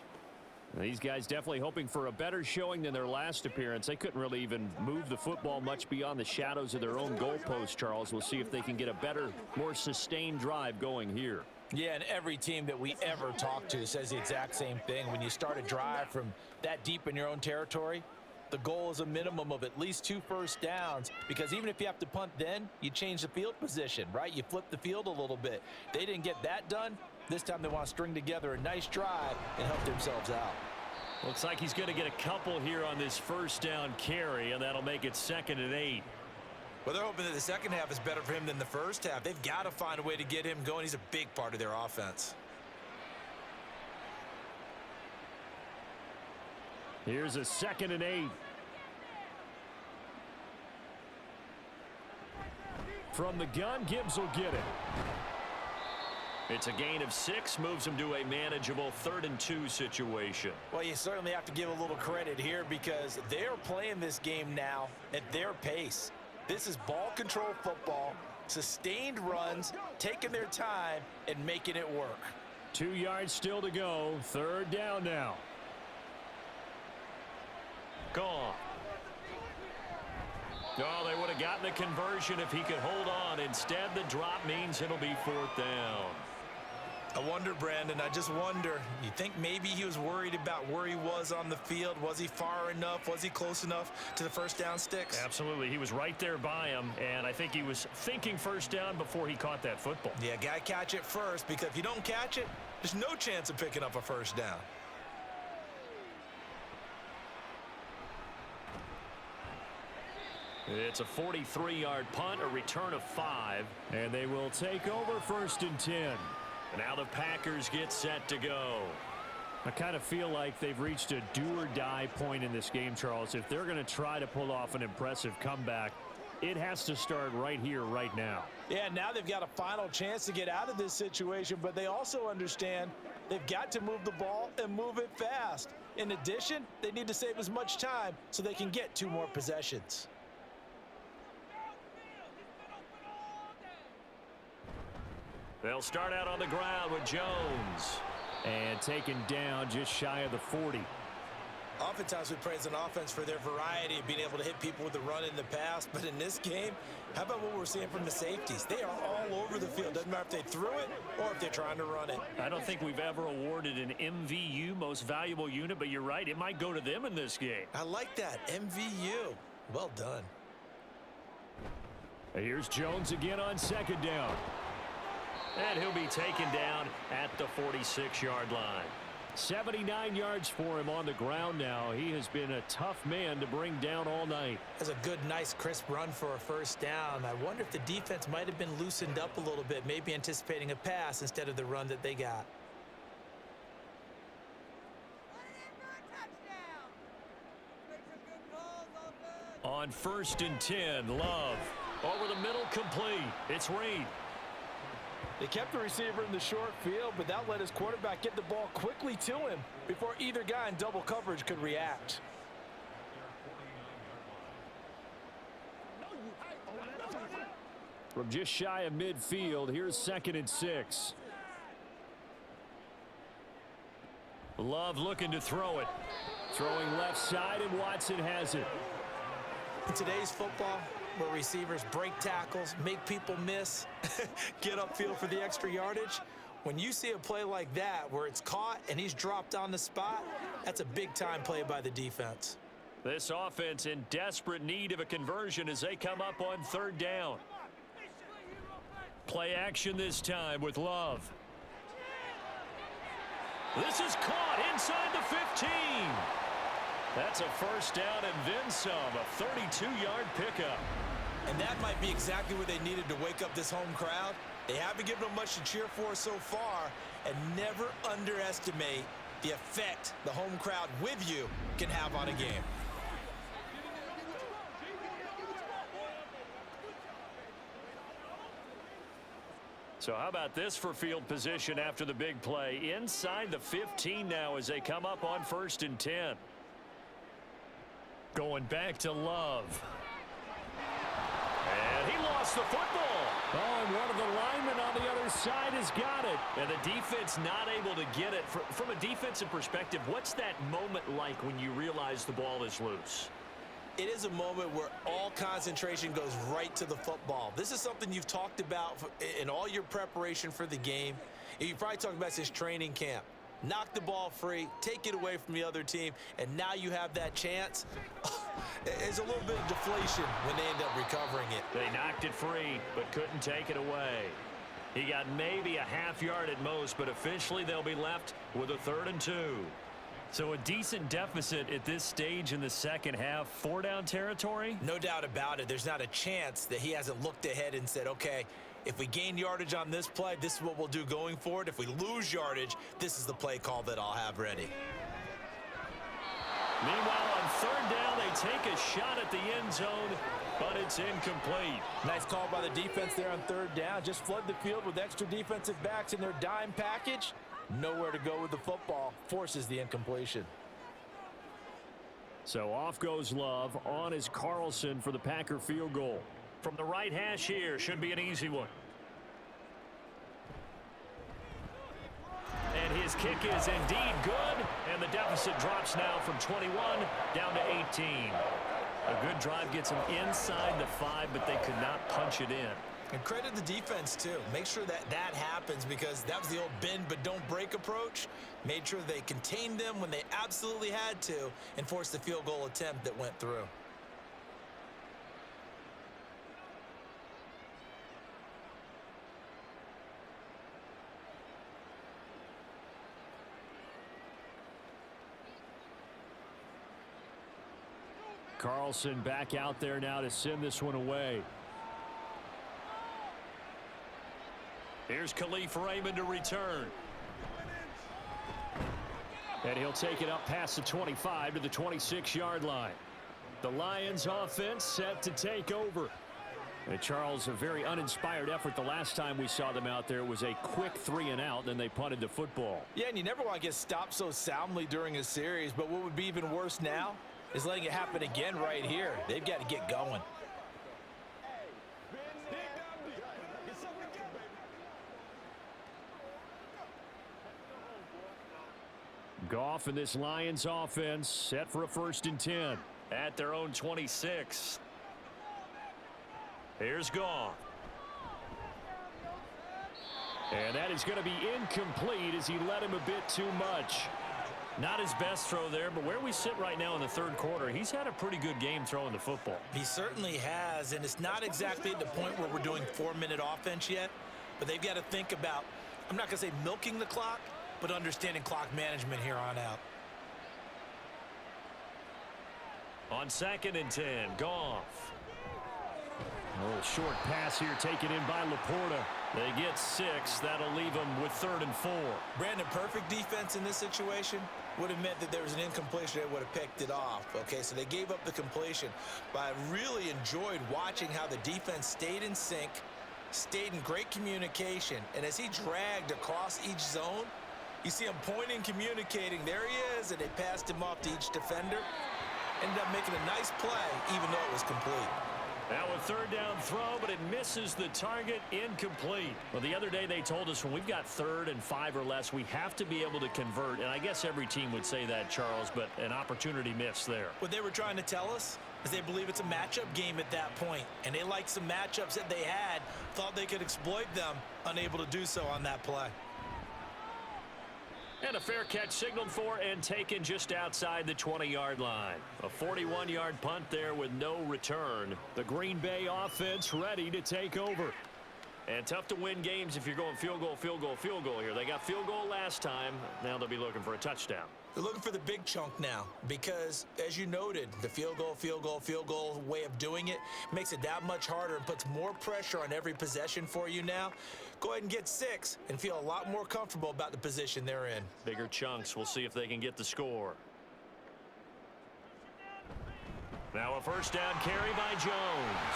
These guys definitely hoping for a better showing than their last appearance. They couldn't really even move the football much beyond the shadows of their own goalpost, Charles. We'll see if they can get a better, more sustained drive going here. Yeah, and every team that we ever talk to says the exact same thing. When you start a drive from that deep in your own territory, the goal is a minimum of at least 2 first downs, because even if you have to punt then, you change the field position, right? You flip the field a little bit. They didn't get that done. This time they want to string together a nice drive and help themselves out. Looks like he's going to get a couple here on this first down carry, and that'll make it 2nd and 8. Well, they're hoping that the second half is better for him than the first half. They've got to find a way to get him going. He's a big part of their offense. Here's a 2nd and 8. From the gun, Gibbs will get it. It's a gain of 6, moves him to a manageable 3rd and 2 situation. Well, you certainly have to give a little credit here because they're playing this game now at their pace. This is ball control football, sustained runs, taking their time and making it work. 2 yards still to go. 3rd down now. Gone. Oh, they would have gotten the conversion if he could hold on. Instead, the drop means it'll be 4th down. I wonder, Brandon, I just wonder. You think maybe he was worried about where he was on the field? Was he far enough? Was he close enough to the first down sticks? Absolutely. He was right there by him, and I think he was thinking first down before he caught that football. Yeah, got to catch it first, because if you don't catch it, there's no chance of picking up a first down. It's a 43-yard punt, a return of 5. And they will take over 1st and 10. Now the Packers get set to go. I kind of feel like they've reached a do-or-die point in this game, Charles. If they're going to try to pull off an impressive comeback, it has to start right here, right now. Yeah, now they've got a final chance to get out of this situation, but they also understand they've got to move the ball and move it fast. In addition, they need to save as much time so they can get 2 more possessions. They'll start out on the ground with Jones. And taken down just shy of the 40. Oftentimes we praise an offense for their variety of being able to hit people with the run in the pass, but in this game, how about what we're seeing from the safeties? They are all over the field. Doesn't matter if they threw it or if they're trying to run it. I don't think we've ever awarded an MVU, most valuable unit, but you're right, it might go to them in this game. I like that, MVU. Well done. Here's Jones again on 2nd down. And he'll be taken down at the 46-yard line. 79 yards for him on the ground now. He has been a tough man to bring down all night. That's a good, nice, crisp run for a first down. I wonder if the defense might have been loosened up a little bit, maybe anticipating a pass instead of the run that they got. On 1st and 10, Love. Over the middle, complete. It's Reed. They kept the receiver in the short field, but that let his quarterback get the ball quickly to him before either guy in double coverage could react. From just shy of midfield, here's 2nd and 6. Love looking to throw it. Throwing left side, and Watson has it. In today's football, where receivers break tackles, make people miss, get upfield for the extra yardage. When you see a play like that where it's caught and he's dropped on the spot, that's a big-time play by the defense. This offense in desperate need of a conversion as they come up on third down. Play action this time with Love. This is caught inside the 15. That's a first down and then some, a 32-yard pickup. And that might be exactly what they needed to wake up this home crowd. They haven't given them much to cheer for so far, and never underestimate the effect the home crowd with you can have on a game. So how about this for field position after the big play? Inside the 15 now as they come up on 1st and 10. Going back to Love. And he lost the football. Oh, and one of the linemen on the other side has got it. And the defense not able to get it. From a defensive perspective, what's that moment like when you realize the ball is loose? It is a moment where all concentration goes right to the football. This is something you've talked about in all your preparation for the game. You probably talked about this training camp. Knock the ball free, take it away from the other team, and now you have that chance. There's a little bit of deflation when they end up recovering it. They knocked it free, but couldn't take it away. He got maybe a half yard at most, but officially they'll be left with a 3rd and 2. So a decent deficit at this stage in the second half. 4-down territory? No doubt about it. There's not a chance that he hasn't looked ahead and said, okay, if we gain yardage on this play, this is what we'll do going forward. If we lose yardage, this is the play call that I'll have ready. Meanwhile, on 3rd down, they take a shot at the end zone, but it's incomplete. Nice call by the defense there on 3rd down. Just flood the field with extra defensive backs in their dime package. Nowhere to go with the football. Forces the incompletion. So off goes Love. On is Carlson for the Packer field goal. From the right hash here, should be an easy one. And his kick is indeed good, and the deficit drops now from 21 down to 18. A good drive gets them inside the 5, but they could not punch it in. And credit the defense, too. Make sure that that happens because that was the old bend but don't break approach. Made sure they contained them when they absolutely had to and forced the field goal attempt that went through. Carlson back out there now to send this one away. Here's Khalif Raymond to return. And he'll take it up past the 25 to the 26-yard line. The Lions offense set to take over. And Charles, a very uninspired effort the last time we saw them out there. It was a quick 3-and-out, then they punted the football. Yeah, and you never want to get stopped so soundly during a series, but what would be even worse now is letting it happen again right here. They've got to get going. Goff and this Lions offense set for a 1st and 10. At their own 26. Here's Goff. And that is going to be incomplete as he led him a bit too much. Not his best throw there, but where we sit right now in the 3rd quarter, he's had a pretty good game throwing the football. He certainly has, and it's not exactly at the point where we're doing 4-minute offense yet, but they've got to think about, I'm not going to say milking the clock, but understanding clock management here on out. On 2nd and 10, Goff. A little short pass here taken in by Laporta. They get 6. That'll leave them with 3rd and 4. Brandon, perfect defense in this situation would have meant that there was an incompletion that would have picked it off. Okay, so they gave up the completion. But I really enjoyed watching how the defense stayed in sync, stayed in great communication, and as he dragged across each zone, you see him pointing, communicating. There he is, and they passed him off to each defender. Ended up making a nice play, even though it was complete. Now a 3rd down throw, but it misses the target, incomplete. Well, the other day they told us when we've got 3rd and 5 or less, we have to be able to convert. And I guess every team would say that, Charles, but an opportunity missed there. What they were trying to tell us as they believe it's a matchup game at that point, and they like some matchups that they had, thought they could exploit them, unable to do so on that play. And a fair catch signaled for and taken just outside the 20-yard line. A 41-yard punt there with no return. The Green Bay offense ready to take over. And tough to win games if you're going field goal, field goal, field goal here. They got field goal last time. Now they'll be looking for a touchdown. They're looking for the big chunk now because, as you noted, the field goal way of doing it makes it that much harder and puts more pressure on every possession for you now. Go ahead and get 6 and feel a lot more comfortable about the position they're in. Bigger chunks. We'll see if they can get the score. Now a first down carry by Jones.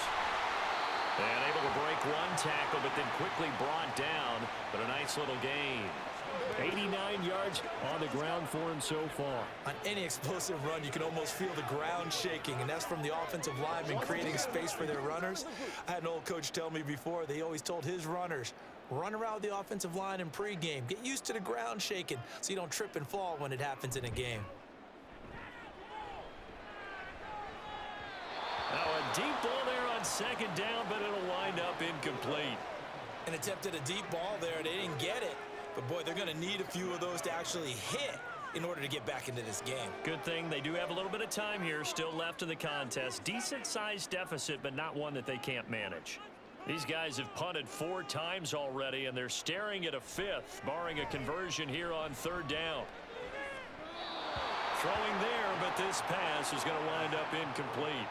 And able to break one tackle, but then quickly brought down. But a nice little gain. 89 yards on the ground for him so far. On any explosive run, you can almost feel the ground shaking, and that's from the offensive linemen creating space for their runners. I had an old coach tell me before, they always told his runners, run around the offensive line in pregame. Get used to the ground shaking so you don't trip and fall when it happens in a game. Now a deep ball there on second down, but it'll wind up incomplete. An attempt at a deep ball there. They didn't get it. But, boy, they're going to need a few of those to actually hit in order to get back into this game. Good thing they do have a little bit of time here still left in the contest. Decent-sized deficit, but not one that they can't manage. These guys have punted 4 times already, and they're staring at a 5th, barring a conversion here on third down. Throwing there, but this pass is going to wind up incomplete.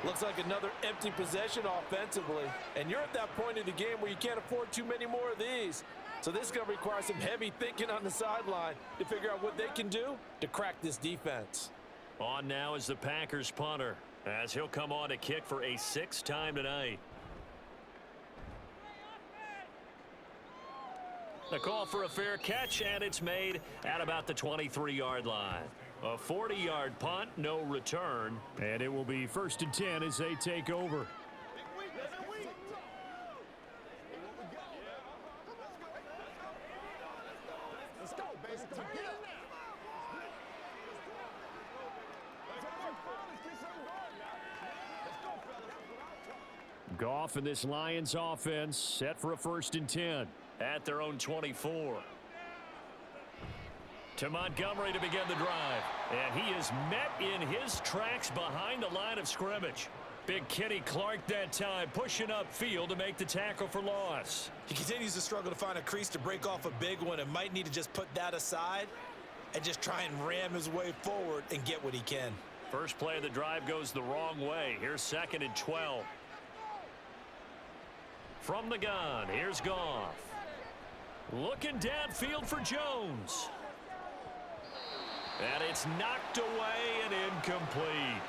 Looks like another empty possession offensively. And you're at that point in the game where you can't afford too many more of these. So this is going to require some heavy thinking on the sideline to figure out what they can do to crack this defense. On now is the Packers punter, as he'll come on to kick for a 6th time tonight. The call for a fair catch, and it's made at about the 23-yard line. A 40-yard punt, no return. And it will be 1st and 10 as they take over. Goff and this Lions offense set for a 1st and 10. At their own 24. To Montgomery to begin the drive. And he is met in his tracks behind the line of scrimmage. Big Kenny Clark that time pushing upfield to make the tackle for loss. He continues to struggle to find a crease to break off a big one and might need to just put that aside and just try and ram his way forward and get what he can. First play of the drive goes the wrong way. Here's 2nd and 12. From the gun, here's Goff. Looking downfield for Jones. And it's knocked away and incomplete.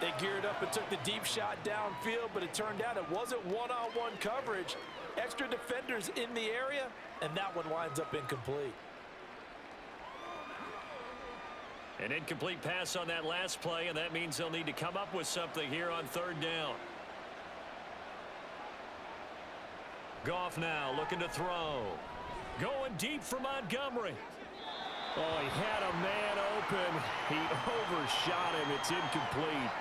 They geared up and took the deep shot downfield, but it turned out it wasn't one-on-one coverage. Extra defenders in the area, and that one winds up incomplete. An incomplete pass on that last play, and that means they'll need to come up with something here on third down. Goff now looking to throw. Going deep for Montgomery. Oh, he had a man open. He overshot him. It's incomplete.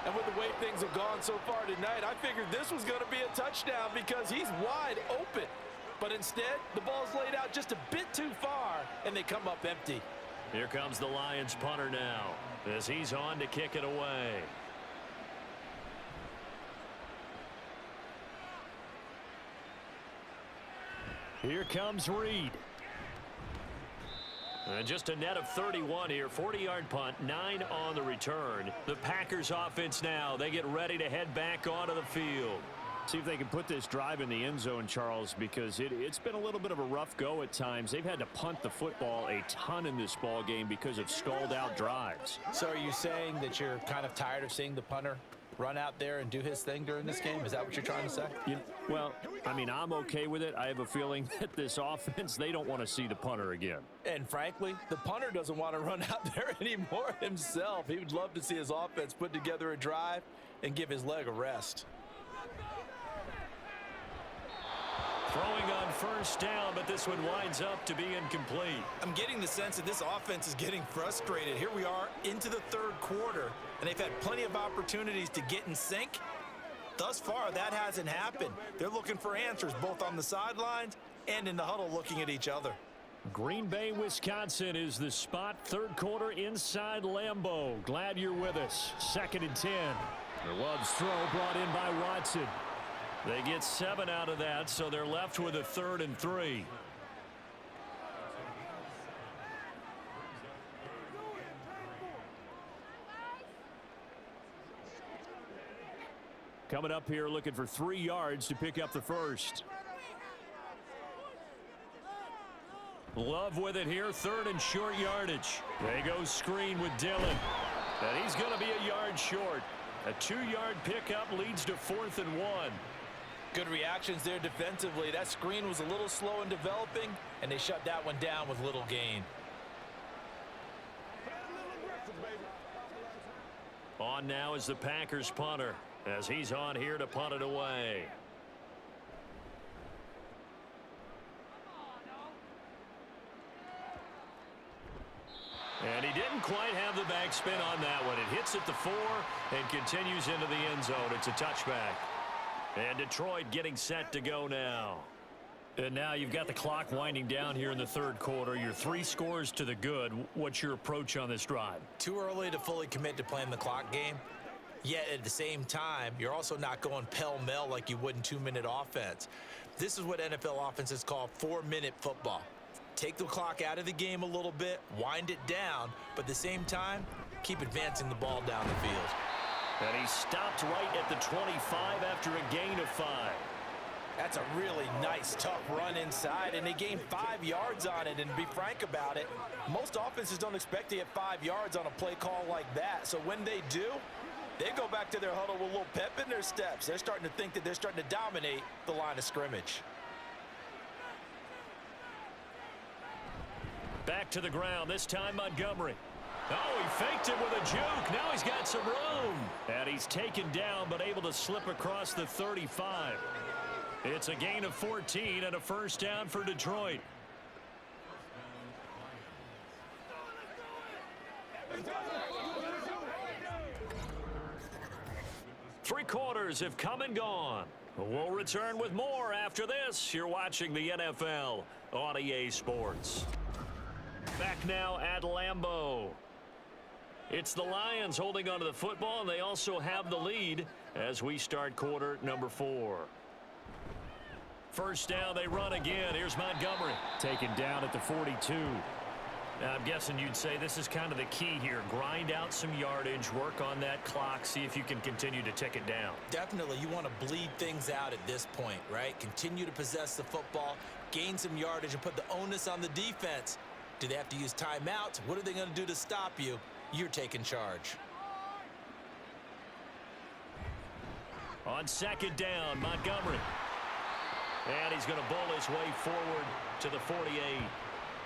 And with the way things have gone so far tonight, I figured this was going to be a touchdown because he's wide open. But instead, the ball's laid out just a bit too far, and they come up empty. Here comes the Lions punter now as he's on to kick it away. Here comes Reed. And just a net of 31 here. 40-yard punt, 9 on the return. The Packers offense now, they get ready to head back onto the field. See if they can put this drive in the end zone, Charles, because it's been a little bit of a rough go at times. They've had to punt the football a ton in this ball game because of stalled out drives. So are you saying that you're kind of tired of seeing the punter run out there and do his thing during this game? Is that what you're trying to say? Well, I mean, I'm okay with it. I have a feeling that this offense, they don't want to see the punter again. And frankly, the punter doesn't want to run out there anymore himself. He would love to see his offense put together a drive and give his leg a rest. Throwing on first down, but this one winds up to be incomplete. I'm getting the sense that this offense is getting frustrated. Here we are into the third quarter, and they've had plenty of opportunities to get in sync. Thus far, that hasn't happened. They're looking for answers both on the sidelines and in the huddle looking at each other. Green Bay, Wisconsin is the spot. Third quarter inside Lambeau. Glad you're with us. 2nd and 10. The Love's throw brought in by Watson. They get 7 out of that, so they're left with a 3rd and 3. Coming up here looking for 3 yards to pick up the first. Love with it here, 3rd and short yardage. They go screen with Dillon. And he's going to be a yard short. A 2-yard pickup leads to 4th and 1. Good reactions there defensively. That screen was a little slow in developing, and they shut that one down with little gain. On now is the Packers punter, as he's on here to punt it away. And he didn't quite have the backspin on that one. It hits at the 4 and continues into the end zone. It's a touchback. And Detroit getting set to go now. And now you've got the clock winding down here in the third quarter. You're 3 scores to the good. What's your approach on this drive? Too early to fully commit to playing the clock game. Yet at the same time, you're also not going pell-mell like you would in 2-minute offense. This is what NFL offenses call 4-minute football. Take the clock out of the game a little bit, wind it down, but at the same time, keep advancing the ball down the field. And he stopped right at the 25 after a gain of 5. That's a really nice, tough run inside, and they gained 5 yards on it. And to be frank about it, most offenses don't expect to get 5 yards on a play call like that. So when they do, they go back to their huddle with a little pep in their steps. They're starting to think that they're starting to dominate the line of scrimmage. Back to the ground, this time Montgomery. Oh, he faked it with a juke. Now he's got some room. And he's taken down, but able to slip across the 35. It's a gain of 14 and a first down for Detroit. Three quarters have come and gone. We'll return with more after this. You're watching the NFL on EA Sports. Back now at Lambeau. It's the Lions holding onto the football, and they also have the lead as we start quarter number 4. First down, they run again. Here's Montgomery. Taken down at the 42. Now, I'm guessing you'd say this is kind of the key here. Grind out some yardage, work on that clock, see if you can continue to tick it down. Definitely, you want to bleed things out at this point, right? Continue to possess the football, gain some yardage, and put the onus on the defense. Do they have to use timeouts? What are they going to do to stop you? You're taking charge. On second down, Montgomery. And he's going to bowl his way forward to the 48.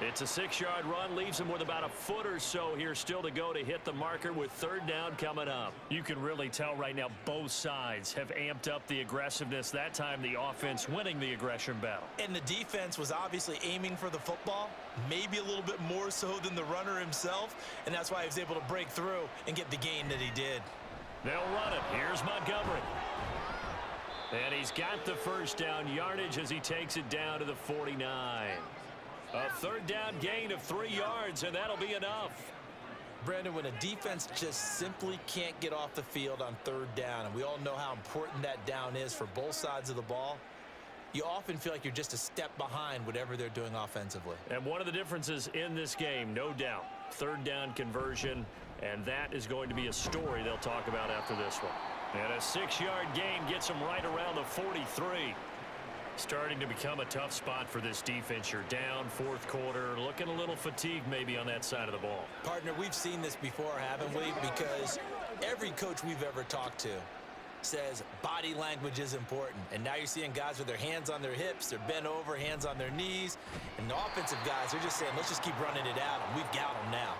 It's a 6-yard run, leaves him with about a foot or so here still to go to hit the marker with third down coming up. You can really tell right now both sides have amped up the aggressiveness. That time the offense winning the aggression battle. And the defense was obviously aiming for the football, maybe a little bit more so than the runner himself, and that's why he was able to break through and get the gain that he did. They'll run it. Here's Montgomery. And he's got the first down yardage as he takes it down to the 49. A third down gain of 3 yards, and that'll be enough. Brandon, when a defense just simply can't get off the field on third down, and we all know how important that down is for both sides of the ball, you often feel like you're just a step behind whatever they're doing offensively. And one of the differences in this game, no doubt, third down conversion, and that is going to be a story they'll talk about after this one. And a 6-yard gain gets them right around the 43. Starting to become a tough spot for this defense. You're down fourth quarter, looking a little fatigued maybe on that side of the ball. Partner, we've seen this before, haven't we? Because every coach we've ever talked to says body language is important. And now you're seeing guys with their hands on their hips, they're bent over, hands on their knees. And the offensive guys, they're just saying, let's just keep running it out, and we've got them now.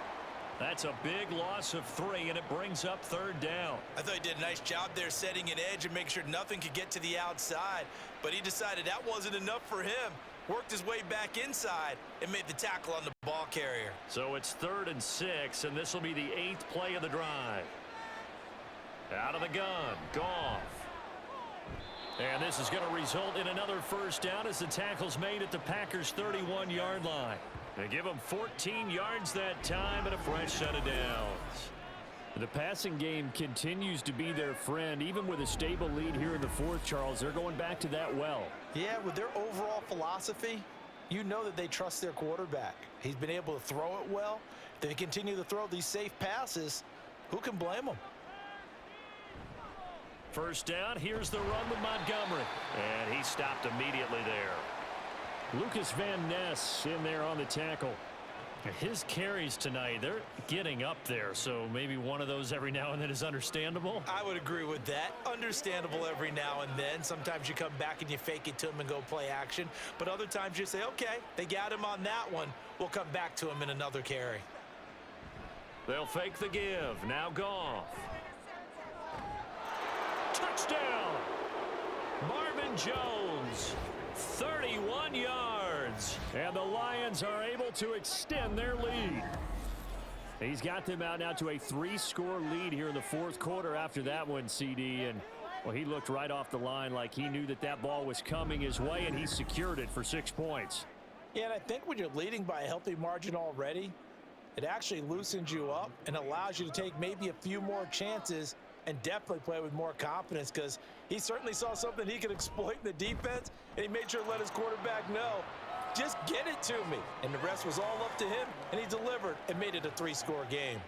That's a big loss of 3, and it brings up third down. I thought he did a nice job there setting an edge and make sure nothing could get to the outside, but he decided that wasn't enough for him. worked his way back inside, and made the tackle on the ball carrier. So it's 3rd and 6, and this will be the 8th play of the drive. Out of the gun, Goff. And this is going to result in another first down as the tackle's made at the Packers' 31-yard line. They give them 14 yards that time and a fresh set of downs. The passing game continues to be their friend. Even with a stable lead here in the 4th, Charles, they're going back to that well. Yeah, with their overall philosophy, you know that they trust their quarterback. He's been able to throw it well. If they continue to throw these safe passes, who can blame them? First down, here's the run with Montgomery. And he stopped immediately there. Lucas Van Ness in there on the tackle. His carries tonight, they're getting up there, so maybe one of those every now and then is understandable. I would agree with that. Understandable every now and then. Sometimes you come back and you fake it to him and go play action. But other times you say, okay, they got him on that one. We'll come back to him in another carry. They'll fake the give. Now Goff. Touchdown! Marvin Jones, 31 yards. And the Lions are able to extend their lead. He's got them out now to a 3-score lead here in the 4th quarter after that one, CD. And, well, he looked right off the line like he knew that that ball was coming his way, and he secured it for 6 points. Yeah, and I think when you're leading by a healthy margin already, it actually loosens you up and allows you to take maybe a few more chances and definitely play with more confidence, because he certainly saw something he could exploit in the defense, and he made sure to let his quarterback know, just get it to me. And the rest was all up to him, and he delivered and made it a 3-score game.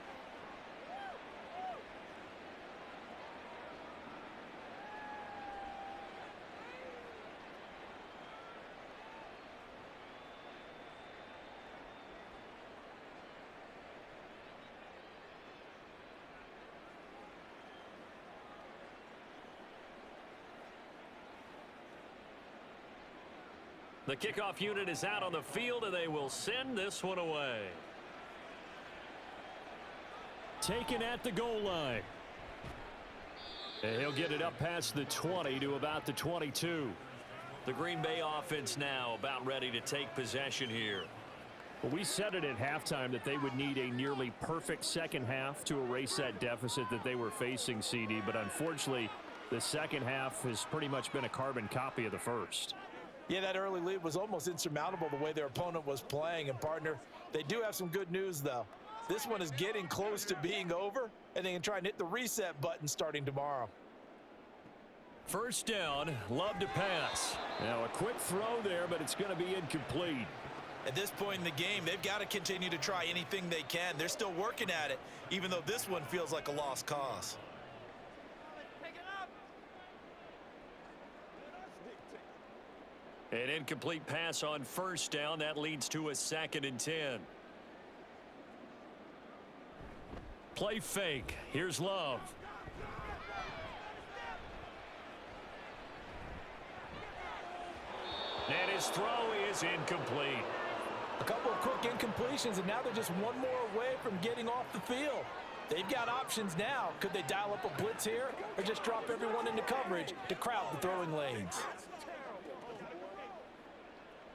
The kickoff unit is out on the field, and they will send this one away. Taken at the goal line. And he'll get it up past the 20 to about the 22. The Green Bay offense now about ready to take possession here. Well, we said it at halftime that they would need a nearly perfect second half to erase that deficit that they were facing, CD. But unfortunately, the second half has pretty much been a carbon copy of the first. Yeah, that early lead was almost insurmountable the way their opponent was playing. And, partner, they do have some good news, though. This one is getting close to being over, and they can try and hit the reset button starting tomorrow. First down, Love to pass. Now a quick throw there, but it's going to be incomplete. At this point in the game, they've got to continue to try anything they can. They're still working at it, even though this one feels like a lost cause. An incomplete pass on first down. That leads to a 2nd and 10. Play fake. Here's Love. And his throw is incomplete. A couple of quick incompletions, and now they're just one more away from getting off the field. They've got options now. Could they dial up a blitz here or just drop everyone into coverage to crowd the throwing lanes?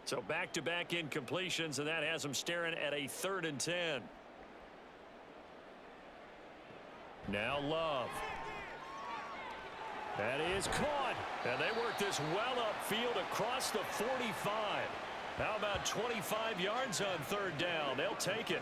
So back-to-back incompletions, and that has them staring at a 3rd and 10. Now Love. That is caught. And they work this well upfield across the 45. How about 25 yards on 3rd down? They'll take it.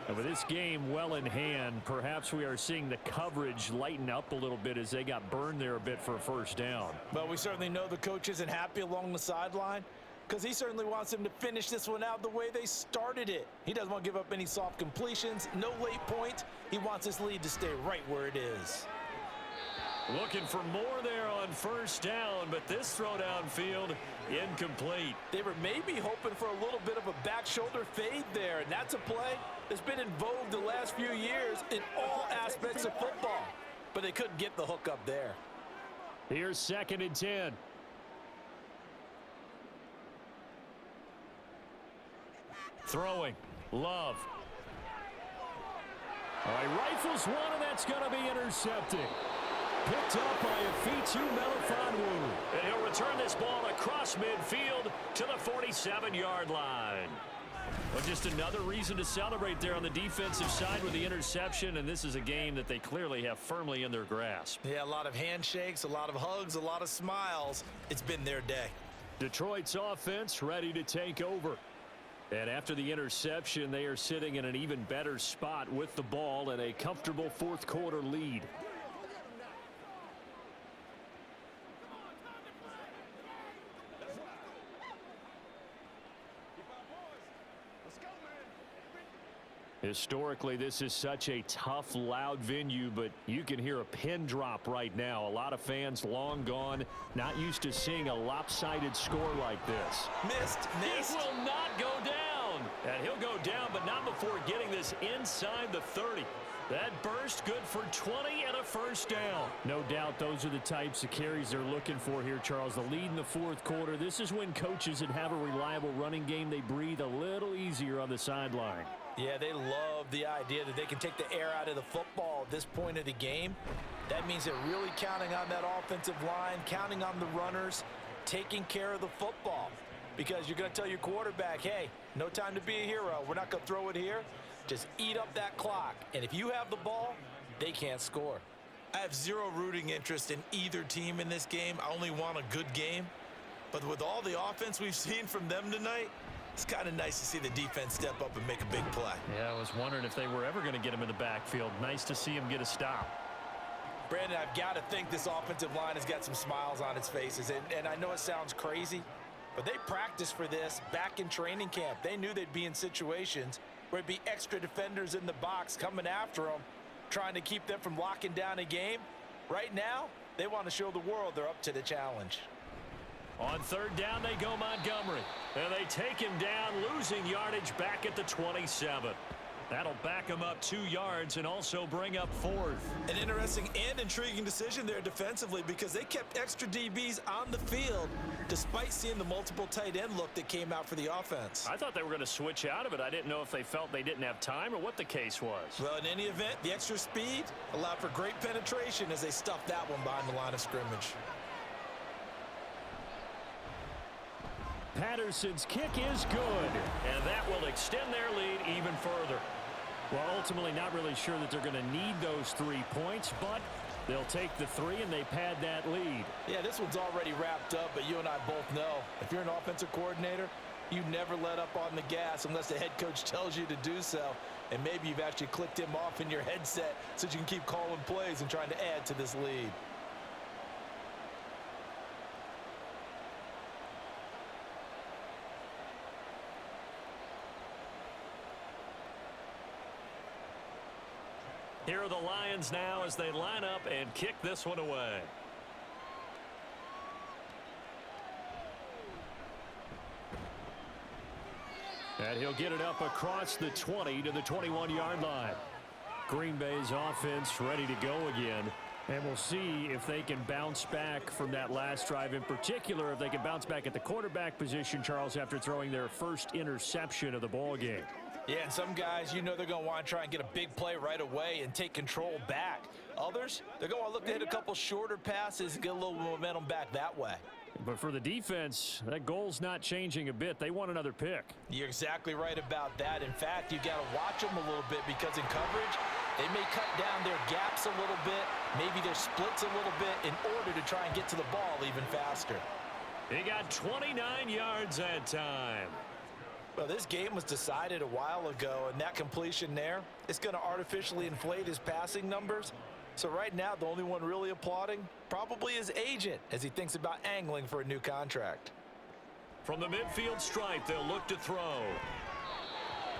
And with this game well in hand, perhaps we are seeing the coverage lighten up a little bit as they got burned there a bit for a first down. But we certainly know the coach isn't happy along the sideline, because he certainly wants them to finish this one out the way they started it. He doesn't want to give up any soft completions, no late points. He wants his lead to stay right where it is. Looking for more there on first down, but this throw downfield incomplete. They were maybe hoping for a little bit of a back shoulder fade there, and that's a play that's been in vogue the last few years in all aspects of football. But they couldn't get the hook up there. Here's 2nd and 10. Throwing. Love. All right, rifles one, and that's going to be intercepted. Picked up by Afitu Melifonwu. And he'll return this ball across midfield to the 47-yard line. Well, just another reason to celebrate there on the defensive side with the interception, and this is a game that they clearly have firmly in their grasp. Yeah, a lot of handshakes, a lot of hugs, a lot of smiles. It's been their day. Detroit's offense ready to take over. And after the interception, they are sitting in an even better spot with the ball and a comfortable fourth quarter lead. Historically, this is such a tough, loud venue, but you can hear a pin drop right now. A lot of fans long gone, not used to seeing a lopsided score like this. Missed. He will not go down. And he'll go down, but not before getting this inside the 30. That burst good for 20 and a first down. No doubt those are the types of carries they're looking for here, Charles. The lead in the fourth quarter. This is when coaches that have a reliable running game, they breathe a little easier on the sideline. Yeah, they love the idea that they can take the air out of the football at this point of the game. That means they're really counting on that offensive line, counting on the runners, taking care of the football. Because you're going to tell your quarterback, hey, no time to be a hero. We're not going to throw it here. Just eat up that clock. And if you have the ball, they can't score. I have zero rooting interest in either team in this game. I only want a good game. But with all the offense we've seen from them tonight, it's kind of nice to see the defense step up and make a big play. Yeah, I was wondering if they were ever going to get him in the backfield. Nice to see him get a stop. Brandon, I've got to think this offensive line has got some smiles on its faces. And I know it sounds crazy, but they practiced for this back in training camp. They knew they'd be in situations where it'd be extra defenders in the box coming after them, trying to keep them from locking down a game. Right now, they want to show the world they're up to the challenge. On third down, they go Montgomery. And they take him down, losing yardage back at the 27. That'll back him up 2 yards and also bring up fourth. An interesting and intriguing decision there defensively because they kept extra DBs on the field despite seeing the multiple tight end look that came out for the offense. I thought they were going to switch out of it. I didn't know if they felt they didn't have time or what the case was. Well, in any event, the extra speed allowed for great penetration as they stuffed that one behind the line of scrimmage. Patterson's kick is good. And that will extend their lead even further. Well, ultimately not really sure that they're going to need those 3 points, but they'll take the 3 and they pad that lead. Yeah, this one's already wrapped up, but you and I both know if you're an offensive coordinator, you never let up on the gas unless the head coach tells you to do so. And maybe you've actually clicked him off in your headset so you can keep calling plays and trying to add to this lead. Here are the Lions now as they line up and kick this one away. And he'll get it up across the 20 to the 21-yard line. Green Bay's offense ready to go again. And we'll see if they can bounce back from that last drive. In particular, if they can bounce back at the quarterback position, Charles, after throwing their first interception of the ball game. Yeah, and some guys, you know they're going to want to try and get a big play right away and take control back. Others, they're going to look to hit a couple shorter passes and get a little momentum back that way. But for the defense, that goal's not changing a bit. They want another pick. You're exactly right about that. In fact, you got to watch them a little bit because in coverage, they may cut down their gaps a little bit, maybe their splits a little bit in order to try and get to the ball even faster. He got 29 yards that time. Well, this game was decided a while ago, and that completion there, it's going to artificially inflate his passing numbers. So right now, the only one really applauding probably his agent as he thinks about angling for a new contract. From the midfield stripe, they'll look to throw.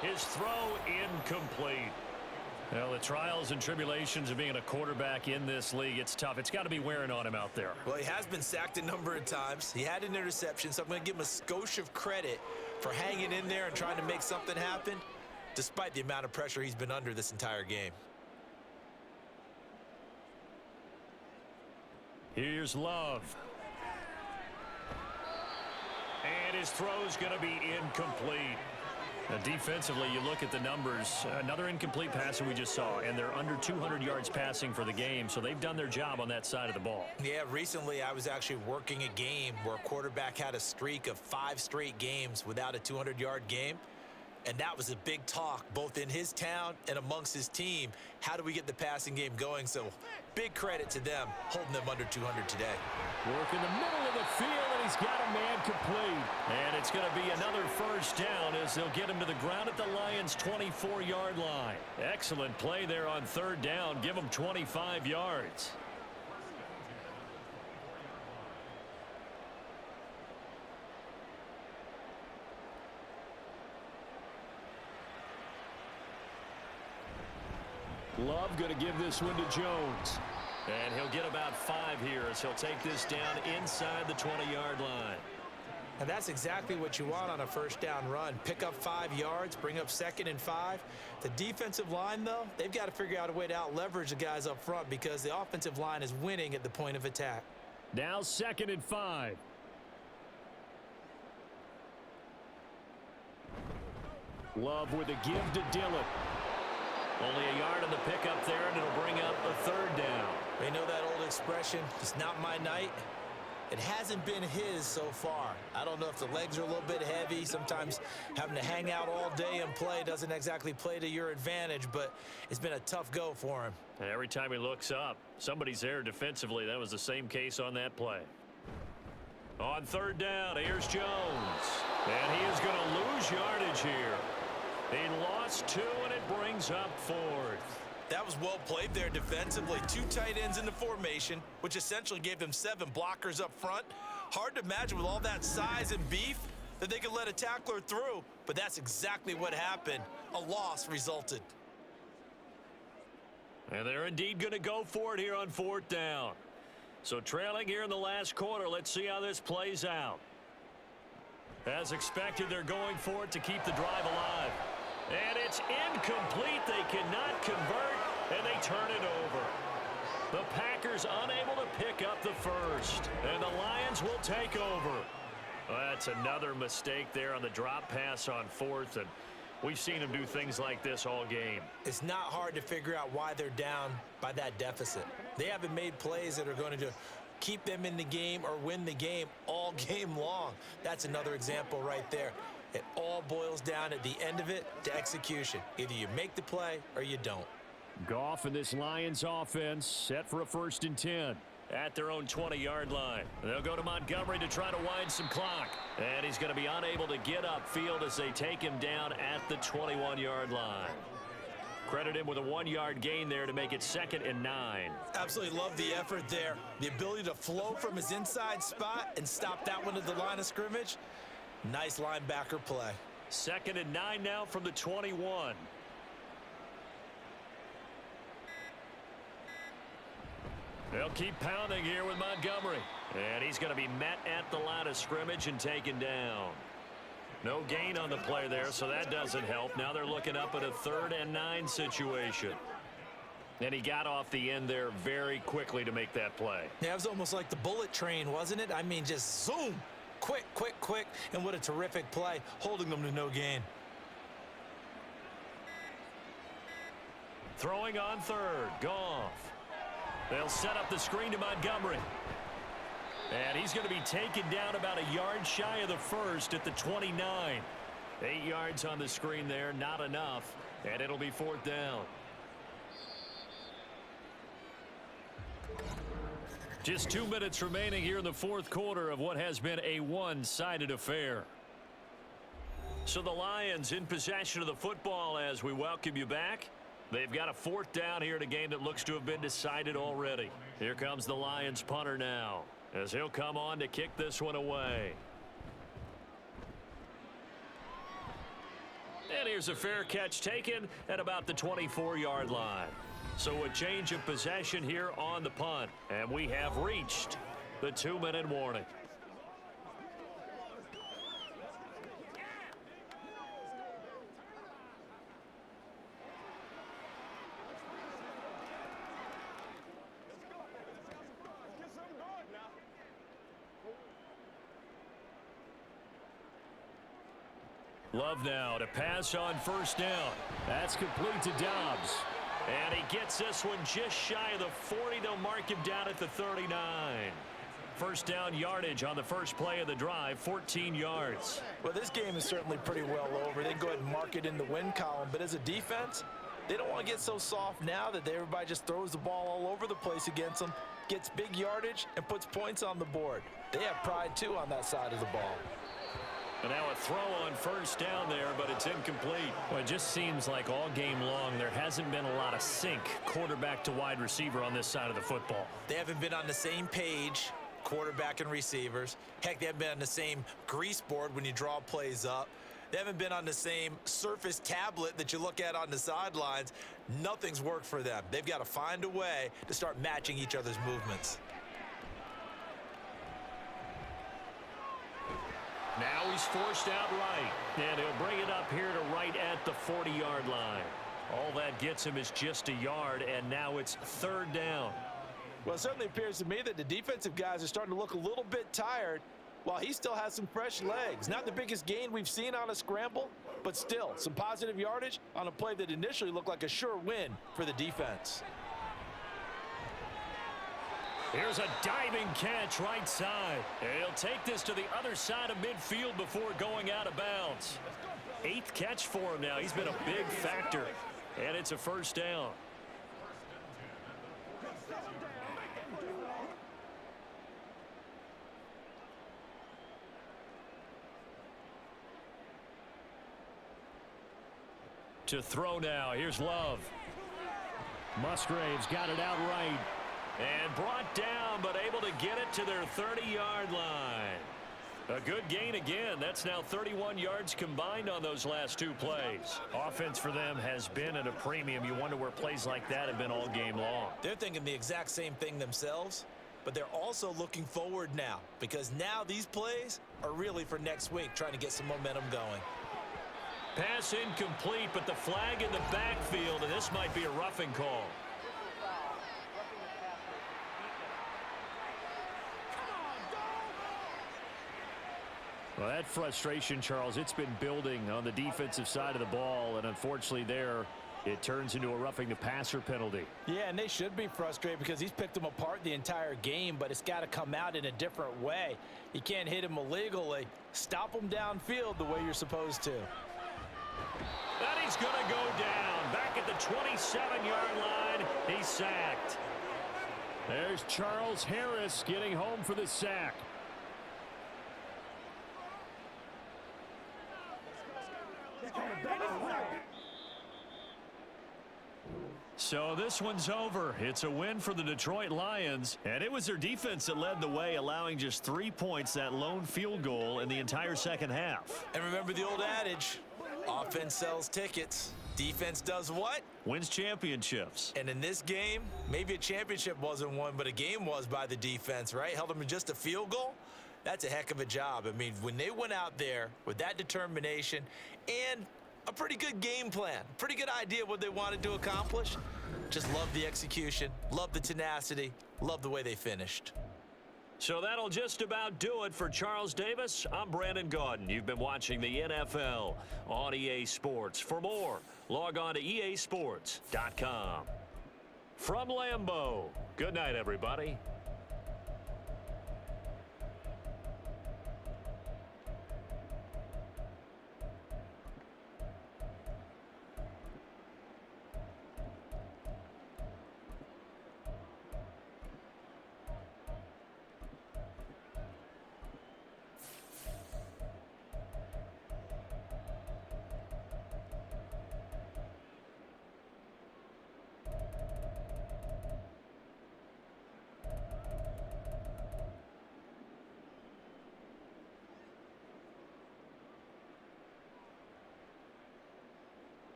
His throw incomplete. Well, the trials and tribulations of being a quarterback in this league, it's tough. It's got to be wearing on him out there. Well, he has been sacked a number of times. He had an interception, so I'm going to give him a skosh of credit for hanging in there and trying to make something happen, despite the amount of pressure he's been under this entire game. Here's Love. And his throw's going to be incomplete. Defensively, you look at the numbers. Another incomplete passer we just saw, and they're under 200 yards passing for the game, so they've done their job on that side of the ball. Yeah, recently I was actually working a game where a quarterback had a streak of 5 straight games without a 200-yard game. And that was a big talk, both in his town and amongst his team. How do we get the passing game going? So big credit to them, holding them under 200 today. Work in the middle of the field, and he's got a man complete. And it's going to be another first down as they'll get him to the ground at the Lions' 24-yard line. Excellent play there on third down. Give him 25 yards. Love going to give this one to Jones. And he'll get about 5 here as he'll take this down inside the 20-yard line. And that's exactly what you want on a first down run. Pick up 5 yards, bring up 2nd and 5. The defensive line, though, they've got to figure out a way to out-leverage the guys up front because the offensive line is winning at the point of attack. Now 2nd and 5. Love with a give to Dillon. Only a yard on the pickup there, and it'll bring up a third down. They know that old expression, it's not my night. It hasn't been his so far. I don't know if the legs are a little bit heavy. Sometimes having to hang out all day and play doesn't exactly play to your advantage, but it's been a tough go for him. And every time he looks up, somebody's there defensively. That was the same case on that play. On third down, here's Jones. And he is going to lose yardage here. He lost 2, and it brings up 4th. That was well played there defensively. 2 tight ends in the formation, which essentially gave them 7 blockers up front. Hard to imagine with all that size and beef that they could let a tackler through, but that's exactly what happened. A loss resulted. And they're indeed going to go for it here on 4th down. So trailing here in the last quarter, let's see how this plays out. As expected, they're going for it to keep the drive alive. And it's incomplete. They cannot convert, and they turn it over. The Packers unable to pick up the first, and the Lions will take over. That's another mistake there on the drop pass on 4th, and we've seen them do things like this all game. It's not hard to figure out why they're down by that deficit. They haven't made plays that are going to keep them in the game or win the game all game long. That's another example right there. It all boils down at the end of it to execution. Either you make the play or you don't. Goff and this Lions offense set for a 1st and 10. At their own 20-yard line. They'll go to Montgomery to try to wind some clock. And he's going to be unable to get upfield as they take him down at the 21-yard line. Credit him with a 1-yard gain there to make it 2nd and 9. Absolutely love the effort there. The ability to flow from his inside spot and stop that one at the line of scrimmage. Nice linebacker play. 2nd and 9 now from the 21. They'll keep pounding here with Montgomery. And he's going to be met at the line of scrimmage and taken down. No gain on the play there, so that doesn't help. Now they're looking up at a 3rd and 9 situation. And he got off the end there very quickly to make that play. Yeah, it was almost like the bullet train, wasn't it? I mean, just zoom. Quick, quick, quick. And what a terrific play, holding them to no gain. Throwing on 3rd, Goff. They'll set up the screen to Montgomery. And he's going to be taken down about a yard shy of the first at the 29. 8 yards on the screen there, not enough. And it'll be 4th down. Just 2 minutes remaining here in the 4th quarter of what has been a one-sided affair. So the Lions in possession of the football as we welcome you back. They've got a 4th down here in a game that looks to have been decided already. Here comes the Lions punter now as he'll come on to kick this one away. And here's a fair catch taken at about the 24-yard line. So a change of possession here on the punt. And we have reached the 2-minute warning. Love now to pass on first down. That's complete to Dobbs. And he gets this one just shy of the 40. They'll mark him down at the 39. First down yardage on the first play of the drive, 14 yards. Well, this game is certainly pretty well over. They can go ahead and mark it in the win column. But as a defense, they don't want to get so soft now that everybody just throws the ball all over the place against them, gets big yardage, and puts points on the board. They have pride, too, on that side of the ball. And now a throw on first down there, but it's incomplete. Well, it just seems like all game long there hasn't been a lot of sync quarterback to wide receiver on this side of the football. They haven't been on the same page, quarterback and receivers. Heck, they haven't been on the same grease board when you draw plays up. They haven't been on the same Surface tablet that you look at on the sidelines. Nothing's worked for them. They've got to find a way to start matching each other's movements. Now he's forced out right, and he'll bring it up here to right at the 40-yard line. All that gets him is just a yard, and now it's third down. Well, it certainly appears to me that the defensive guys are starting to look a little bit tired while he still has some fresh legs. Not the biggest gain we've seen on a scramble, but still some positive yardage on a play that initially looked like a sure win for the defense. Here's a diving catch right side. He'll take this to the other side of midfield before going out of bounds. 8th catch for him now. He's been a big factor, and it's a first down. To throw now. Here's Love. Musgrave's got it out right. And brought down, but able to get it to their 30-yard line. A good gain again. That's now 31 yards combined on those last two plays. Offense for them has been at a premium. You wonder where plays like that have been all game long. They're thinking the exact same thing themselves, but they're also looking forward now because now these plays are really for next week, trying to get some momentum going. Pass incomplete, but the flag in the backfield, and this might be a roughing call. Well, that frustration, Charles, it's been building on the defensive side of the ball, and unfortunately there, it turns into a roughing the passer penalty. Yeah, and they should be frustrated because he's picked them apart the entire game, but it's got to come out in a different way. You can't hit him illegally. Stop him downfield the way you're supposed to. And he's going to go down. Back at the 27-yard line, he's sacked. There's Charles Harris getting home for the sack. So this one's over. It's a win for the Detroit Lions, and it was their defense that led the way, allowing just 3 points, that lone field goal in the entire second half. And remember the old adage, offense sells tickets. Defense does what? Wins championships. And in this game, maybe a championship wasn't won, but a game was by the defense, right? Held them to just a field goal. That's a heck of a job. I mean, when they went out there with that determination and a pretty good game plan, pretty good idea what they wanted to accomplish, just love the execution, love the tenacity, love the way they finished. So that'll just about do it for Charles Davis. I'm Brandon Gaudin. You've been watching the NFL on EA Sports. For more, log on to easports.com. From Lambeau, good night, everybody.